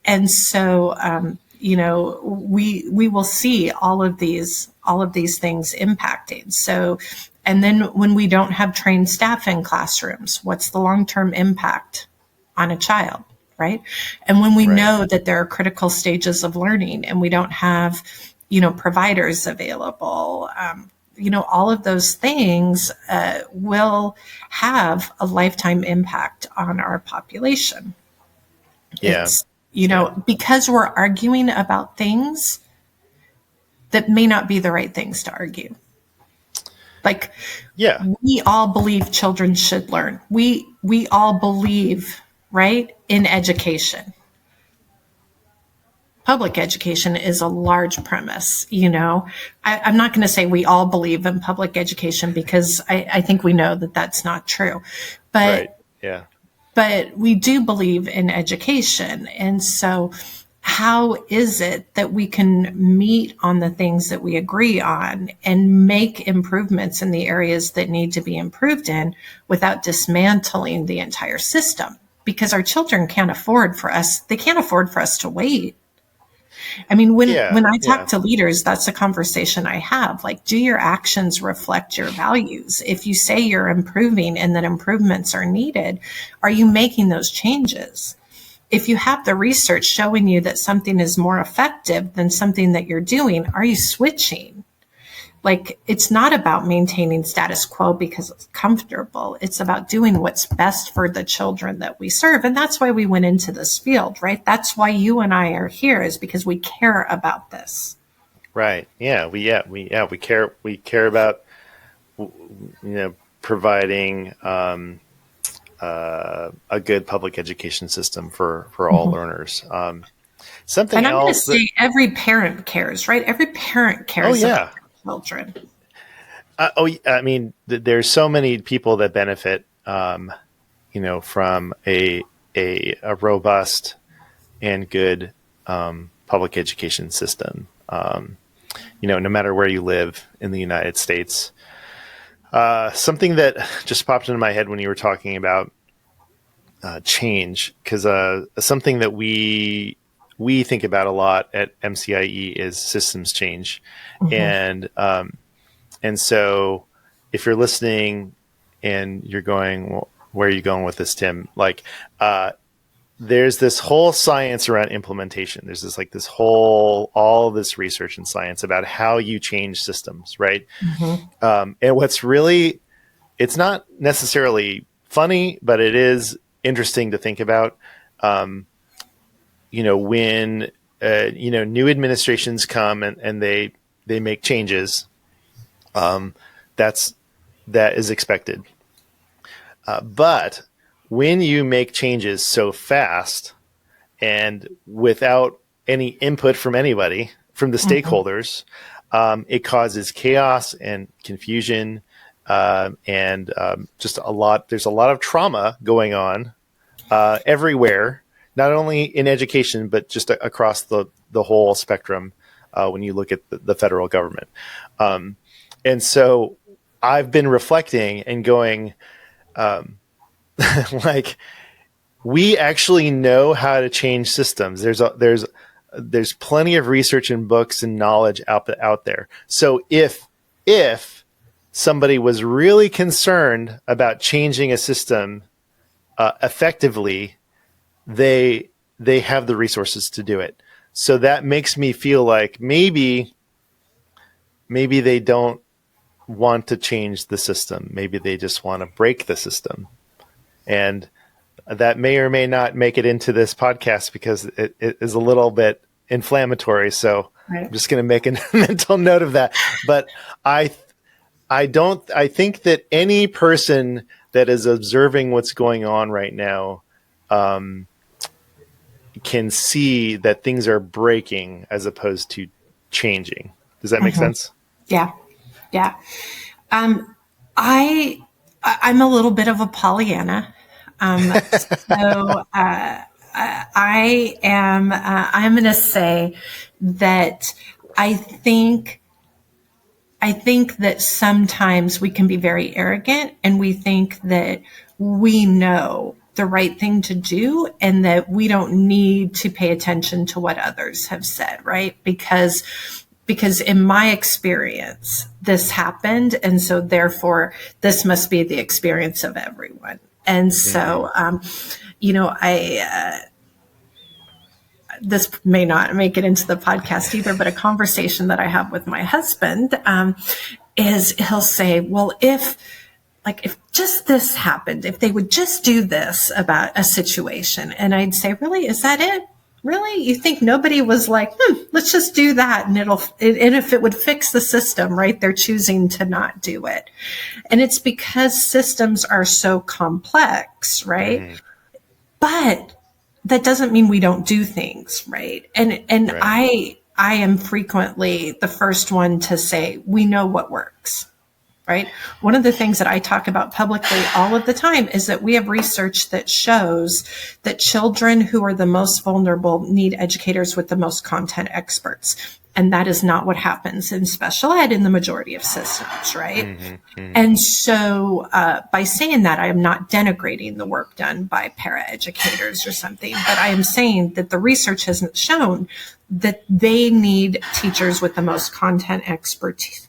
And so, we will see all of these things impacting. So, and then when we don't have trained staff in classrooms, what's the long term impact on a child, right? And when we Right. know that there are critical stages of learning and we don't have, providers available, all of those things will have a lifetime impact on our population. Yeah. It's, Yeah. because we're arguing about things that may not be the right things to argue. Like, Yeah. we all believe children should learn. We all believe, right, in education. Public education is a large premise. I'm not going to say we all believe in public education because I think we know that that's not true. Right. But Yeah. but we do believe in education. And so, how is it that we can meet on the things that we agree on and make improvements in the areas that need to be improved in without dismantling the entire system? Because our children they can't afford for us to wait. I mean, Yeah. when I talk Yeah. to leaders, that's a conversation I have. Like, do your actions reflect your values? If you say you're improving and that improvements are needed, are you making those changes? If you have the research showing you that something is more effective than something that you're doing, are you switching? Like, it's not about maintaining status quo because it's comfortable. It's about doing what's best for the children that we serve. And that's why we went into this field, right? That's why you and I are here, is because we care about this. Right. Yeah. We care. We care about providing a good public education system for all Mhm. learners. Something And I'm going to else that. say every parent cares, right? Every parent Oh cares about yeah. their children. I mean, there's so many people that benefit, from a robust and good public education system. No matter where you live in the United States. Something that just popped into my head when you were talking about change, because something that we think about a lot at MCIE is systems change, Mhm. and so if you're listening and you're going, well, where are you going with this, Tim? Like, there's this whole science around implementation. There's all this research and science about how you change systems, right? Mhm. And it's not necessarily funny, but it is interesting to think about. Um, when new administrations come and they make changes, um, that's that is expected. But when you make changes so fast and without any input from anybody, from the Mhm. stakeholders, it causes chaos and confusion, and just a lot. There's a lot of trauma going on everywhere, not only in education but just across the whole spectrum. When you look at the federal government, and so I've been reflecting and going, like, we actually know how to change systems. There's plenty of research and books and knowledge out there. So if somebody was really concerned about changing a system effectively, they they have the resources to do it. So that makes me feel like maybe they don't want to change the system. Maybe they just want to break the system. And that may or may not make it into this podcast because it is a little bit inflammatory. So I'm Right. just going to make a mental note of that. But I I think that any person that is observing what's going on right now can see that things are breaking as opposed to changing. Does that make Mhm. sense? Yeah. Yeah. I'm a little bit of a Pollyanna. So I'm going to say that I think I think that sometimes we can be very arrogant and we think that we know the right thing to do and that we don't need to pay attention to what others have said, right? Because in my experience, this happened. And so therefore, this must be the experience of everyone. And so, this may not make it into the podcast either, but a conversation that I have with my husband is he'll say, well, if just this happened, if they would just do this about a situation. And I'd say, really, is that it? Really? You think nobody was like, let's just do that. And and if it would fix the system, right? They're choosing to not do it. And it's because systems are so complex, right? But that doesn't mean we don't do things, right? And right. I am frequently the first one to say, we know what works. Right? One of the things that I talk about publicly all of the time is that we have research that shows that children who are the most vulnerable need educators with the most content experts. And that is not what happens in special ed in the majority of systems, right? And so by saying that, I am not denigrating the work done by paraeducators or something, but I am saying that the research hasn't shown that they need teachers with the most content expertise.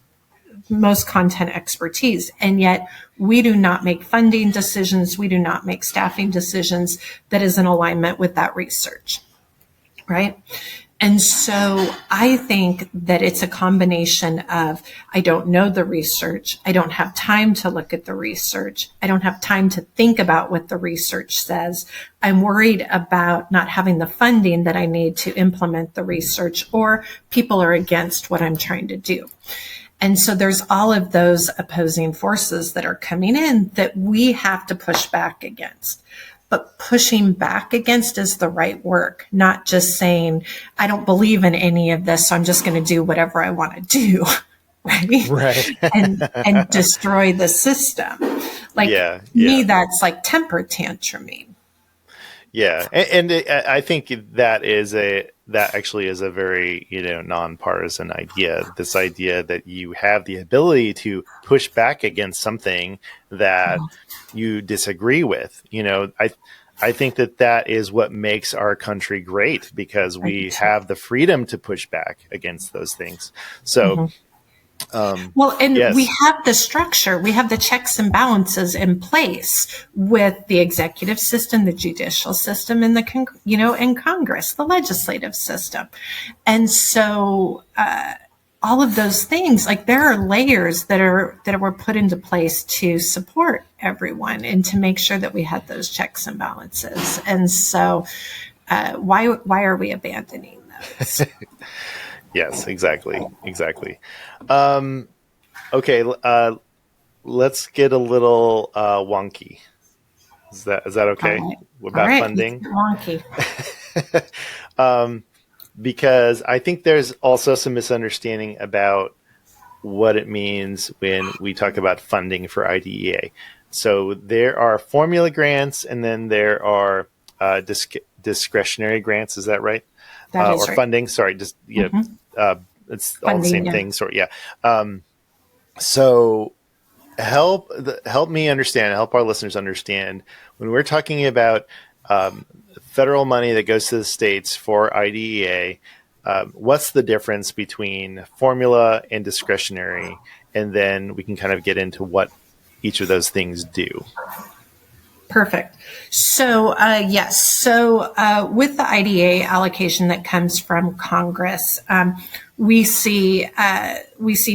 And yet we do not make funding decisions. We do not make staffing decisions that is in alignment with that research. Right. And so I think that it's a combination of, I don't know the research. I don't have time to look at the research. I don't have time to think about what the research says. I'm worried about not having the funding that I need to implement the research, or people are against what I'm trying to do. And so there's all of those opposing forces that are coming in that we have to push back against. But pushing back against is the right work, not just saying, I don't believe in any of this, so I'm just going to do whatever I want to do, right? and destroy the system. Me, that's like temper tantruming. Yeah, and I think that actually is a very nonpartisan idea. This idea that you have the ability to push back against something that you disagree with. I think that is what makes our country great, because we have the freedom to push back against those things. So. Yes. We have the structure, we have the checks and balances in place with the executive system, the judicial system, and in Congress, the legislative system. And so, all of those things, there are layers that were put into place to support everyone and to make sure that we had those checks and balances. And so, why are we abandoning those? Yes, exactly. Okay, let's get a little wonky. Is that okay? Right. About funding? Wonky. Because I think there's also some misunderstanding about what it means when we talk about funding for IDEA. So there are formula grants, and then there are discretionary grants. Is that right? That is or right. Funding. Sorry, just it's all the same thing. So so help me understand. Help our listeners understand when we're talking about federal money that goes to the states for IDEA. What's the difference between formula and discretionary? And then we can kind of get into what each of those things do. Perfect. So, yes. So, with the IDA allocation that comes from Congress, we see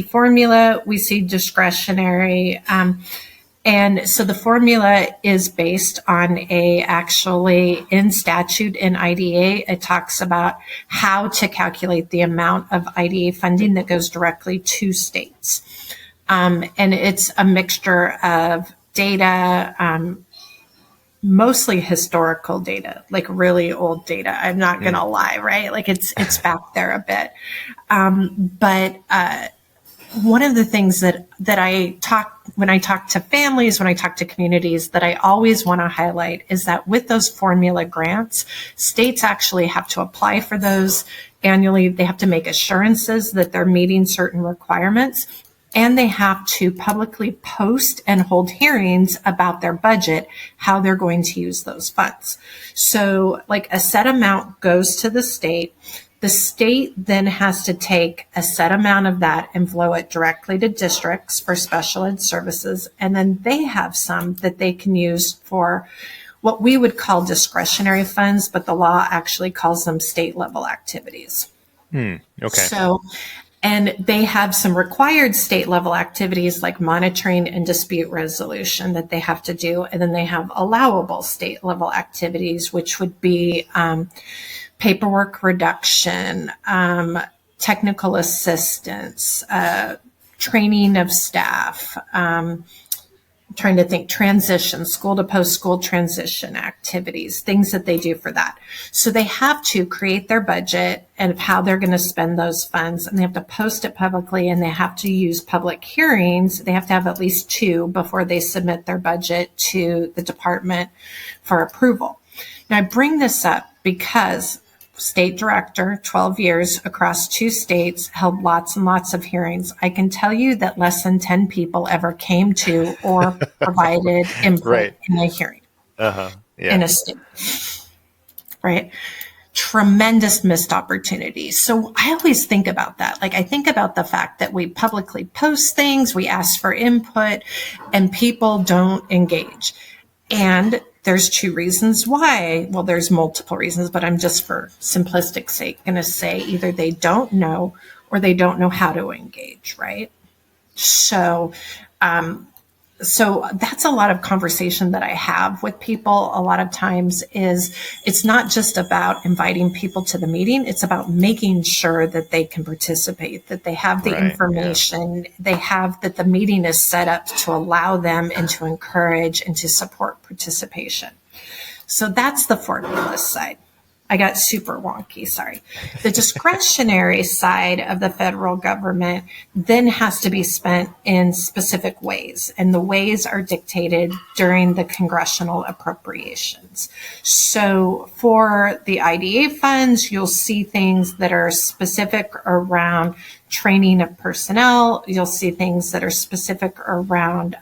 formula, we see discretionary, and so the formula is based on actually in statute in IDA, it talks about how to calculate the amount of IDA funding that goes directly to states. And it's a mixture of data, mostly historical data, really old data. I'm not going to lie, right? It's back there a bit. But one of the things that I talk when I talk to families, when I talk to communities, that I always want to highlight is that with those formula grants, states actually have to apply for those annually. They have to make assurances that they're meeting certain requirements, and they have to publicly post and hold hearings about their budget, how they're going to use those funds. So like a set amount goes to the state. The state then has to take a set amount of that and flow it directly to districts for special ed services. And then they have some that they can use for what we would call discretionary funds, but the law actually calls them state level activities. Okay. So, and they have some required state level activities like monitoring and dispute resolution that they have to do. And then they have allowable state level activities, which would be paperwork reduction, technical assistance, training of staff, trying to think transition, school to post school transition activities, things that they do for that. So they have to create their budget and how they're going to spend those funds, and they have to post it publicly, and they have to use public hearings. They have to have at least 2 before they submit their budget to the department for approval. Now I bring this up because state director, 12 years across 2 states, held lots and lots of hearings. I can tell you that less than 10 people ever came to or provided input in a hearing in a state, right? Tremendous missed opportunities. So I always think about that. Like I think about the fact that we publicly post things, we ask for input, and people don't engage. And there's 2 reasons why. Well, there's multiple reasons, but I'm just for simplistic sake going to say either they don't know or they don't know how to engage, right? So that's a lot of conversation that I have with people a lot of times. Is it's not just about inviting people to the meeting. It's about making sure that they can participate, that they have the information, they have that the meeting is set up to allow them and to encourage and to support participation. So that's the formula side. I got super wonky, sorry. The discretionary side of the federal government then has to be spent in specific ways, and the ways are dictated during the congressional appropriations. So for the IDA funds, you'll see things that are specific around training of personnel. You'll see things that are specific around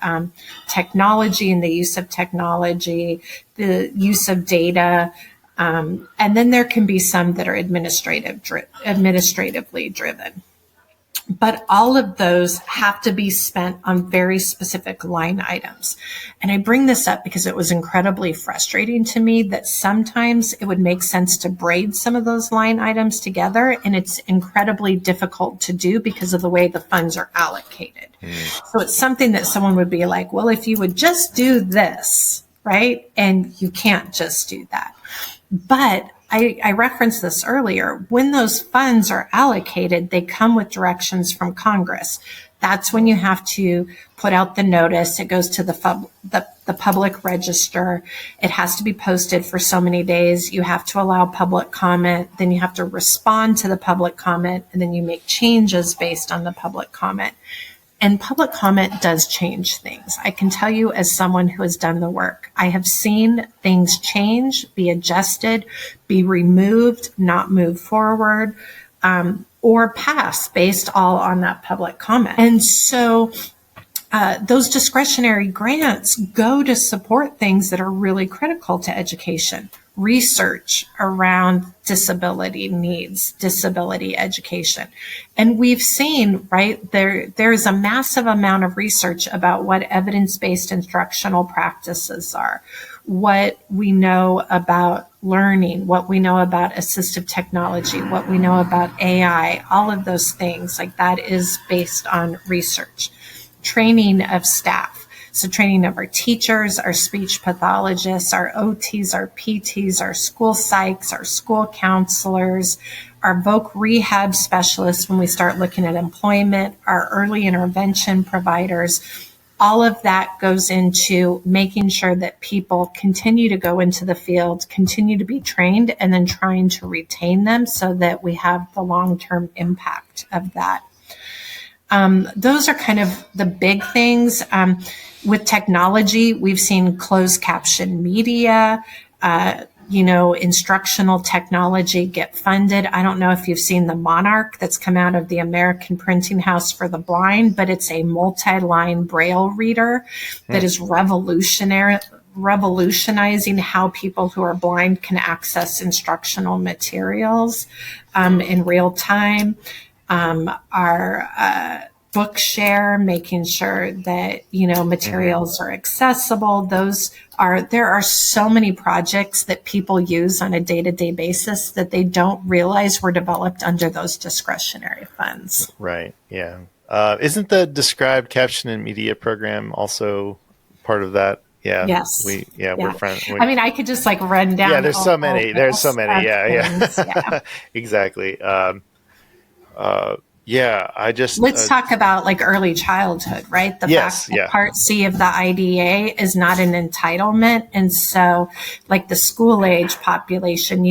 technology and the use of technology, the use of data. And then there can be some that are administratively driven. But all of those have to be spent on very specific line items. And I bring this up because it was incredibly frustrating to me that sometimes it would make sense to braid some of those line items together, and it's incredibly difficult to do because of the way the funds are allocated. So it's something that someone would be like, well, if you would just do this, right? And you can't just do that. But I referenced this earlier. When those funds are allocated, they come with directions from Congress. That's when you have to put out the notice. It goes to the public register. It has to be posted for so many days. You have to allow public comment. Then you have to respond to the public comment, and then you make changes based on the public comment. And public comment does change things. I can tell you as someone who has done the work, I have seen things change, be adjusted, be removed, not move forward, or pass based all on that public comment. And so those discretionary grants go to support things that are really critical to education. Research around disability needs, disability education. And we've seen, right, there's a massive amount of research about what evidence-based instructional practices are, what we know about learning, what we know about assistive technology, what we know about AI, all of those things, like that is based on research. Training of staff. So training of our teachers, our speech pathologists, our OTs, our PTs, our school psychs, our school counselors, our voc rehab specialists when we start looking at employment, our early intervention providers. All of that goes into making sure that people continue to go into the field, continue to be trained, and then trying to retain them so that we have the long-term impact of that. Those are kind of the big things. With technology, we've seen closed caption media, instructional technology get funded. I don't know if you've seen the Monarch that's come out of the American Printing House for the Blind, but it's a multi-line Braille reader that is revolutionizing how people who are blind can access instructional materials in real time. Our Bookshare, making sure that materials are accessible. There are so many projects that people use on a day-to-day basis that they don't realize were developed under those discretionary funds. Right. Yeah. Isn't the Described Caption and Media program also part of that? Yeah. Yes. We're friends. I mean, I could just run down. Yeah. There's so many. Yeah. Exactly. Let's talk about early childhood, right? The fact that Part C of the IDA is not an entitlement. And so the school age population,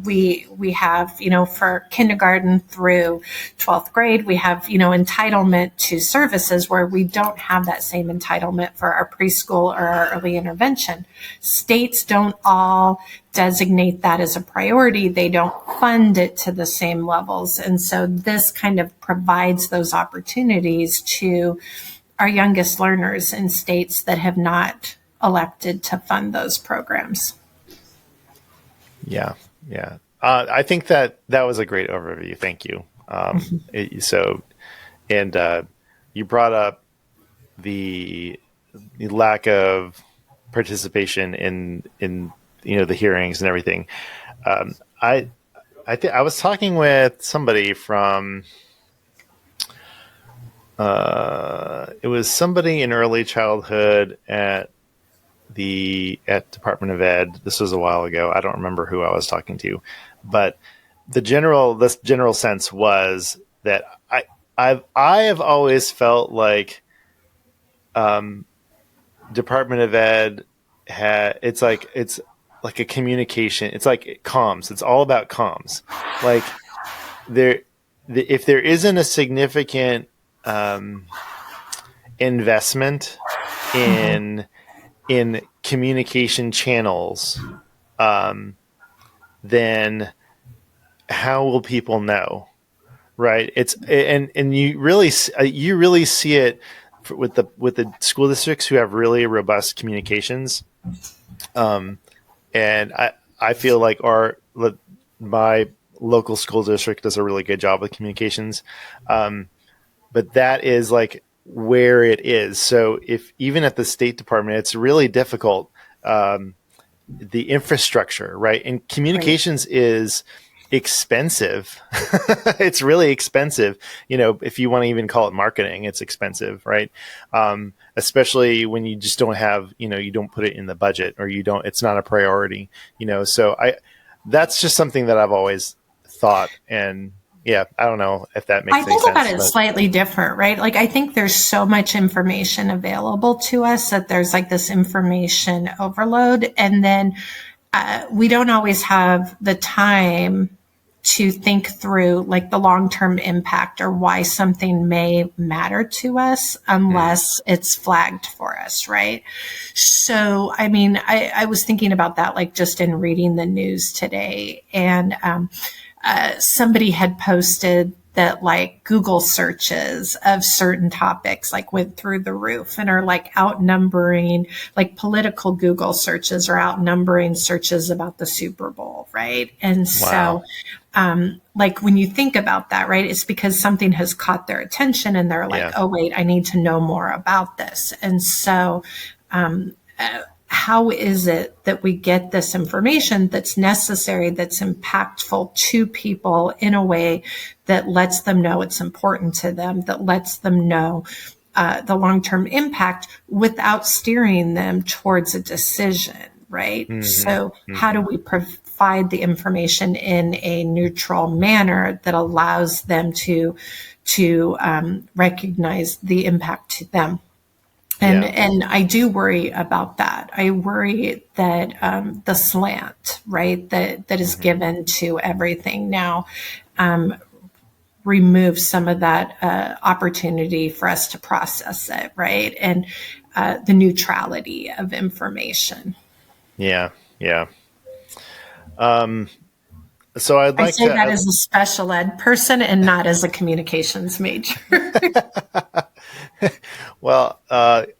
we have, for kindergarten through 12th grade, we have, entitlement to services where we don't have that same entitlement for our preschool or our early intervention. States don't all designate that as a priority. They don't fund it to the same levels. And so this kind of provides those opportunities to our youngest learners in states that have not elected to fund those programs. Yeah. Yeah. I think that was a great overview. Thank you. You brought up the lack of participation in the hearings and everything. I was talking with somebody from it was somebody in early childhood at Department of Ed. This was a while ago. I don't remember who I was talking to, but this general sense was that I have always felt like Department of Ed it's like a communication. It's like comms. It's all about comms. If there isn't a significant investment in communication channels, then how will people know? Right. And you really see it with the school districts who have really robust communications. And I feel like my local school district does a really good job with communications. But that is where it is. So if even at the State Department, it's really difficult. The infrastructure, right? And communications is expensive. It's really expensive. If you want to even call it marketing, it's expensive, right? Especially when you just don't have, you don't put it in the budget or it's not a priority, so that's just something that I've always thought. And yeah, I don't know if that makes any sense. I think about it slightly different, right? I think there's so much information available to us that there's this information overload. And then we don't always have the time to think through the long-term impact or why something may matter to us unless it's flagged for us, right? So, I mean, I was thinking about that just in reading the news today, and somebody had posted that Google searches of certain topics went through the roof and are outnumbering, political Google searches are outnumbering searches about the Super Bowl, right? And wow. So when you think about that, right, it's because something has caught their attention and they're oh wait, I need to know more about this. And so how is it that we get this information that's necessary, that's impactful to people in a way that lets them know it's important to them, that lets them know the long-term impact without steering them towards a decision, right? Mm-hmm. So how do we provide the information in a neutral manner that allows them to recognize the impact to them? And I do worry about that. I worry that the slant, right, that is given to everything now remove some of that opportunity for us to process it, right? And the neutrality of information. Yeah. Yeah. So I'd I like say that to, as a special ed person and not as a communications major. well, I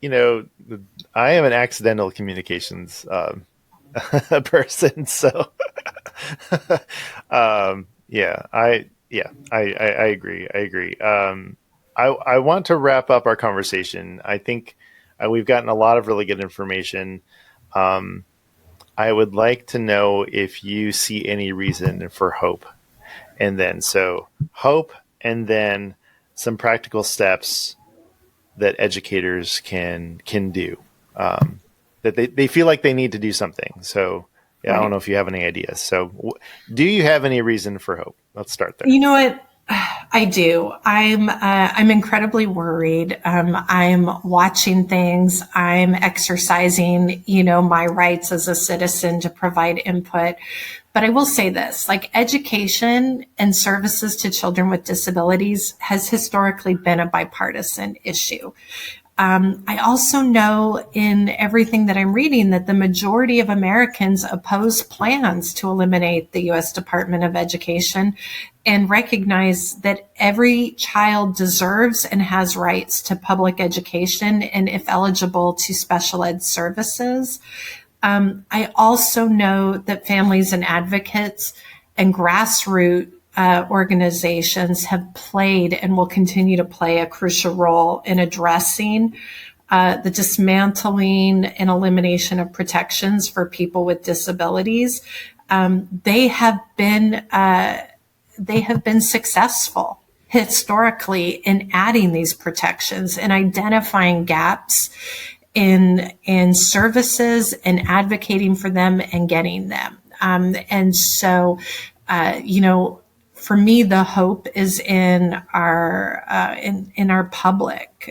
am an accidental communications person. So, I agree. I agree. I want to wrap up our conversation. I think we've gotten a lot of really good information. Um, I would like to know if you see any reason for hope. And then, so hope, and then some practical steps that educators can do, that they feel like they need to do something. So, yeah, I don't Right. know if you have any ideas. So, do you have any reason for hope? Let's start there. You know what? I do. I'm incredibly worried. I'm watching things. I'm exercising, my rights as a citizen to provide input. But I will say this, like education and services to children with disabilities has historically been a bipartisan issue. I also know in everything that I'm reading that the majority of Americans oppose plans to eliminate the U.S. Department of Education and recognize that every child deserves and has rights to public education and, if eligible, to special ed services. I also know that families and advocates and grassroots organizations have played and will continue to play a crucial role in addressing the dismantling and elimination of protections for people with disabilities. They have been successful historically in adding these protections and identifying gaps in services and advocating for them and getting them. And so, for me, the hope is in our public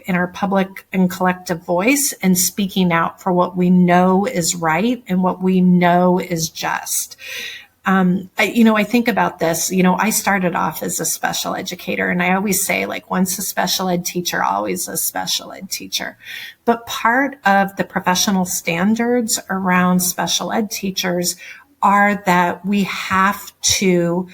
and collective voice, and speaking out for what we know is right and what we know is just. I think about this, I started off as a special educator, and I always say, like, once a special ed teacher, always a special ed teacher. But part of the professional standards around special ed teachers are that we have to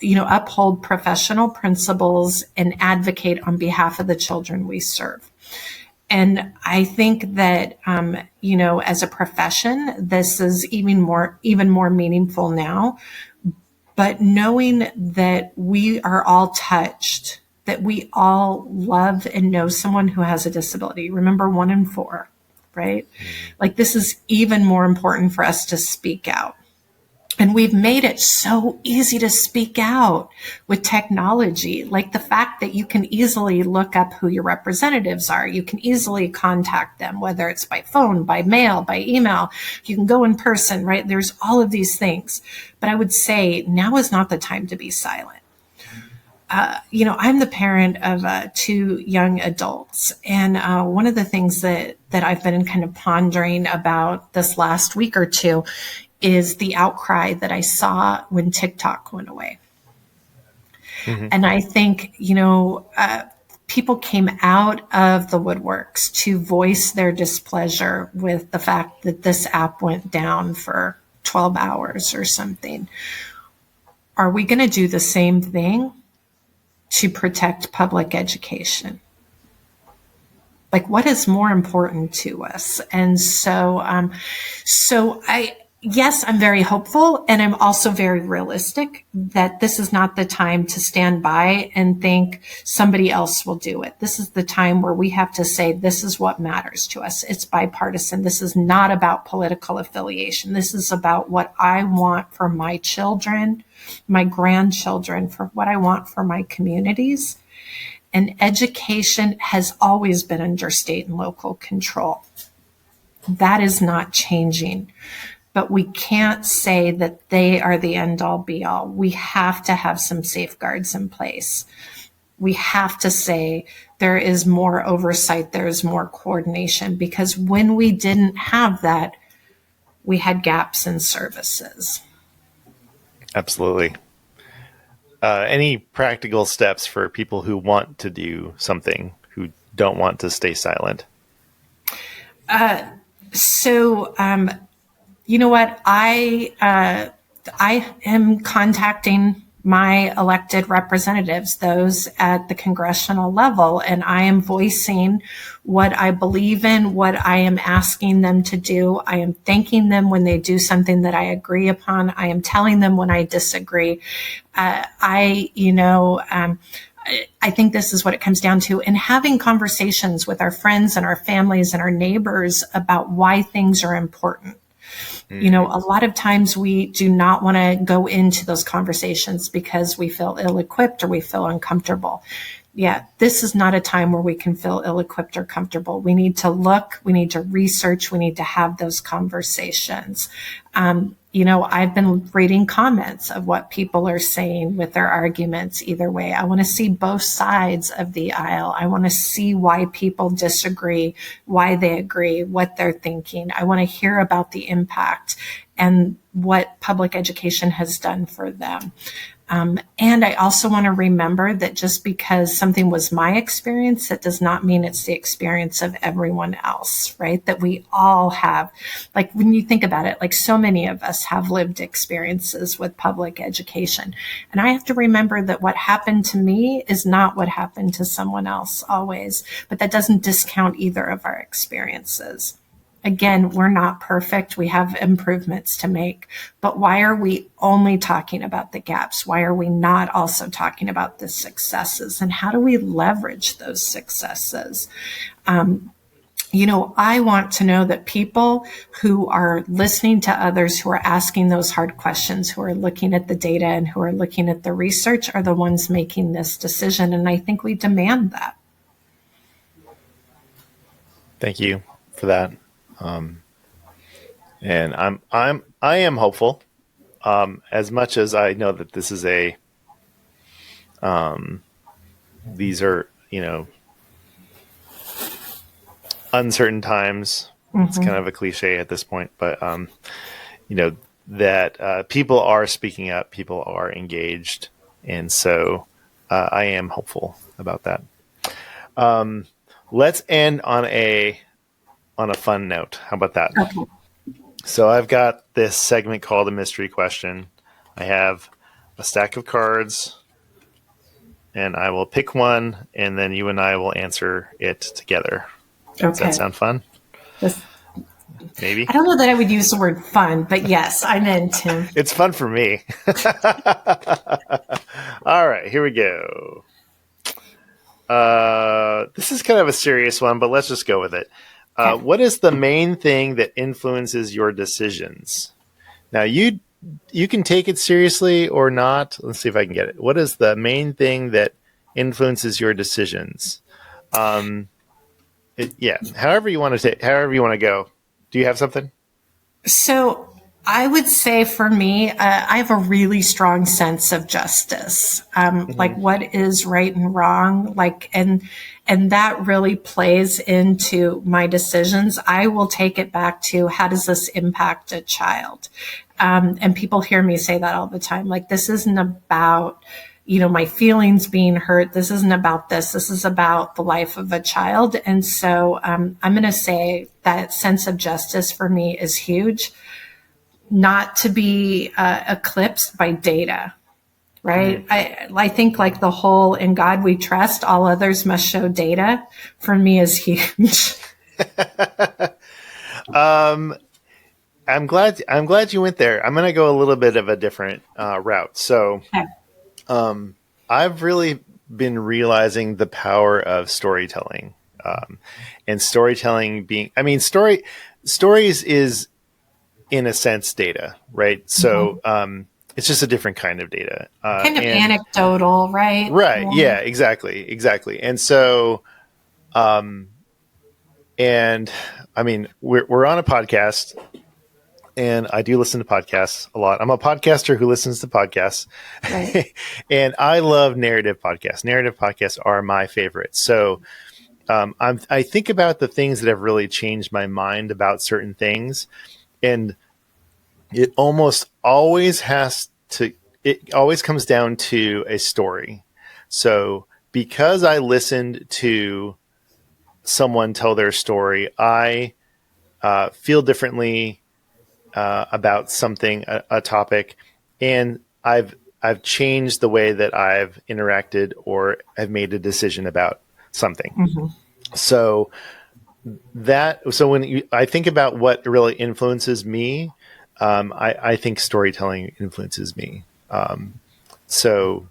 uphold professional principles and advocate on behalf of the children we serve. And I think that, as a profession, this is even more meaningful now. But knowing that we are all touched, that we all love and know someone who has a disability. Remember, 1 in 4, right? Like, this is even more important for us to speak out. And we've made it so easy to speak out with technology, like the fact that you can easily look up who your representatives are. You can easily contact them, whether it's by phone, by mail, by email. You can go in person, right? There's all of these things. But I would say now is not the time to be silent. I'm the parent of 2 young adults. And one of the things that I've been kind of pondering about this last week or two is the outcry that I saw when TikTok went away. Mm-hmm. And I think, people came out of the woodworks to voice their displeasure with the fact that this app went down for 12 hours or something. Are we going to do the same thing to protect public education? Like, what is more important to us? And so, yes, I'm very hopeful, and I'm also very realistic that this is not the time to stand by and think somebody else will do it. This is the time where we have to say, this is what matters to us. It's bipartisan. This is not about political affiliation. This is about what I want for my children, my grandchildren, for what I want for my communities. And education has always been under state and local control. That is not changing. But we can't say that they are the end all be all. We have to have some safeguards in place. We have to say there is more oversight, there is more coordination, because when we didn't have that, we had gaps in services. Absolutely. Any practical steps for people who want to do something, who don't want to stay silent? So, you know what? I am contacting my elected representatives, those at the congressional level, and I am voicing what I believe in, what I am asking them to do. I am thanking them when they do something that I agree upon. I am telling them when I disagree. I think this is what it comes down to, and having conversations with our friends and our families and our neighbors about why things are important. You know, a lot of times we do not want to go into those conversations because we feel ill-equipped or we feel uncomfortable. Yeah, this is not a time where we can feel ill-equipped or comfortable. We need to look, we need to research, we need to have those conversations. I've been reading comments of what people are saying with their arguments either way. I want to see both sides of the aisle. I want to see why people disagree, why they agree, what they're thinking. I want to hear about the impact and what public education has done for them. And I also want to remember that just because something was my experience, that does not mean it's the experience of everyone else, right? That we all have, like when you think about it, like so many of us have lived experiences with public education. And I have to remember that what happened to me is not what happened to someone else always, but that doesn't discount either of our experiences. Again, we're not perfect. We have improvements to make. But why are we only talking about the gaps? Why are we not also talking about the successes? And how do we leverage those successes? I want to know that people who are listening to others, who are asking those hard questions, who are looking at the data and who are looking at the research are the ones making this decision. And I think we demand that. Thank you for that. And I am hopeful. As much as I know that this is these are, uncertain times. It's kind of a cliche at this point, but, that people are speaking up, people are engaged. And so I am hopeful about that. Let's end on a fun note. How about that? Okay. So I've got this segment called a mystery question. I have a stack of cards, and I will pick one, and then you and I will answer it together. Does that sound fun? Maybe. I don't know that I would use the word fun, but yes, I'm into. It's fun for me. All right, here we go. This is kind of a serious one, but let's just go with it. Okay. What is the main thing that influences your decisions? Now, you can take it seriously or not. Let's see if I can get it. What is the main thing that influences your decisions? However you want to go. Do you have something? So I would say for me, I have a really strong sense of justice, like what is right and wrong, and that really plays into my decisions. I will take it back to how does this impact a child? And people hear me say that all the time. Like, this isn't about, my feelings being hurt. This isn't about this. This is about the life of a child. And so I'm going to say that sense of justice for me is huge, not to be eclipsed by data, right? I think like the whole "in God we trust, all others must show data" for me is huge. I'm glad you went there. I'm going to go a little bit of a different route. So, I've really been realizing the power of storytelling, and storytelling being, stories is in a sense data, right? So, it's just a different kind of data, kind of anecdotal, right? Right. Yeah, exactly. And so, we're on a podcast. And I do listen to podcasts a lot. I'm a podcaster who listens to podcasts. Right. And I love narrative podcasts. Narrative podcasts are my favorite. So I think about the things that have really changed my mind about certain things. And it almost always it always comes down to a story. So because I listened to someone tell their story, I feel differently about something, a topic, and I've changed the way that I've interacted or have made a decision about something. Mm-hmm. So I think about what really influences me, I think storytelling influences me. So,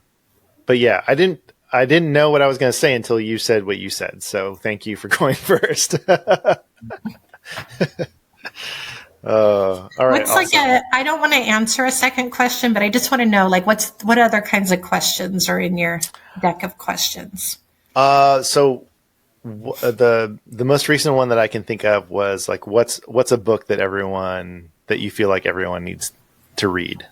but yeah, I didn't know what I was going to say until you said what you said. So thank you for going first. All right. What's like Awesome. I don't want to answer a second question, but I just want to know like what other kinds of questions are in your deck of questions? The most recent one that I can think of was like, what's a book that you feel like everyone needs to read?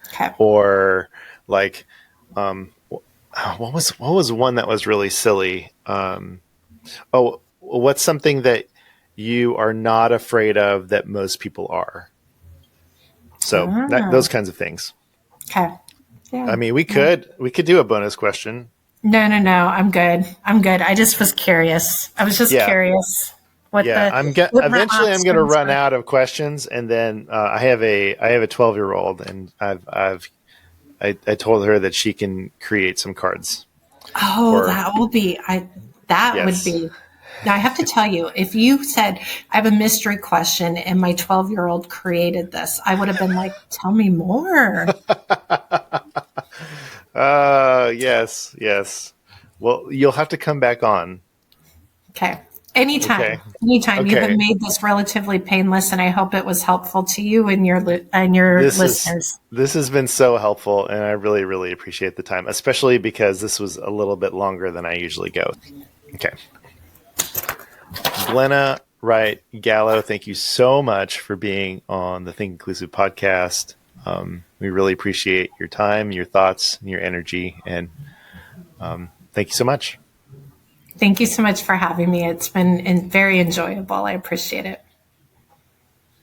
Okay. Or like, what was one that was really silly? What's something that you are not afraid of that most people are? So those Ah, kinds of things. okay. I Yeah. mean, Yeah. we could do a bonus question. No, no, no. I'm good. I'm good. I just was curious. I was just Yeah, curious what yeah. the what my Eventually I'm gonna options run were. out of questions, and then I have a 12-year-old, and I told her that she can create some cards Oh, for that will be that would yes. be. Now I have to tell you, if you said I have a mystery question and my 12-year-old created this, I would have been like, "Tell me more." Yes, yes. Well, you'll have to come back on. Okay. Anytime. Okay. Anytime. You have Okay. made this relatively painless, and I hope it was helpful to you and your This is listeners. this has been so helpful, and I really, really appreciate the time, especially because this was a little bit longer than I usually go. Okay. Glenna Wright-Gallo, thank you so much for being on the Think Inclusive podcast. We really appreciate your time, your thoughts, and your energy, and thank you so much. Thank you so much for having me. It's been very enjoyable. I appreciate it.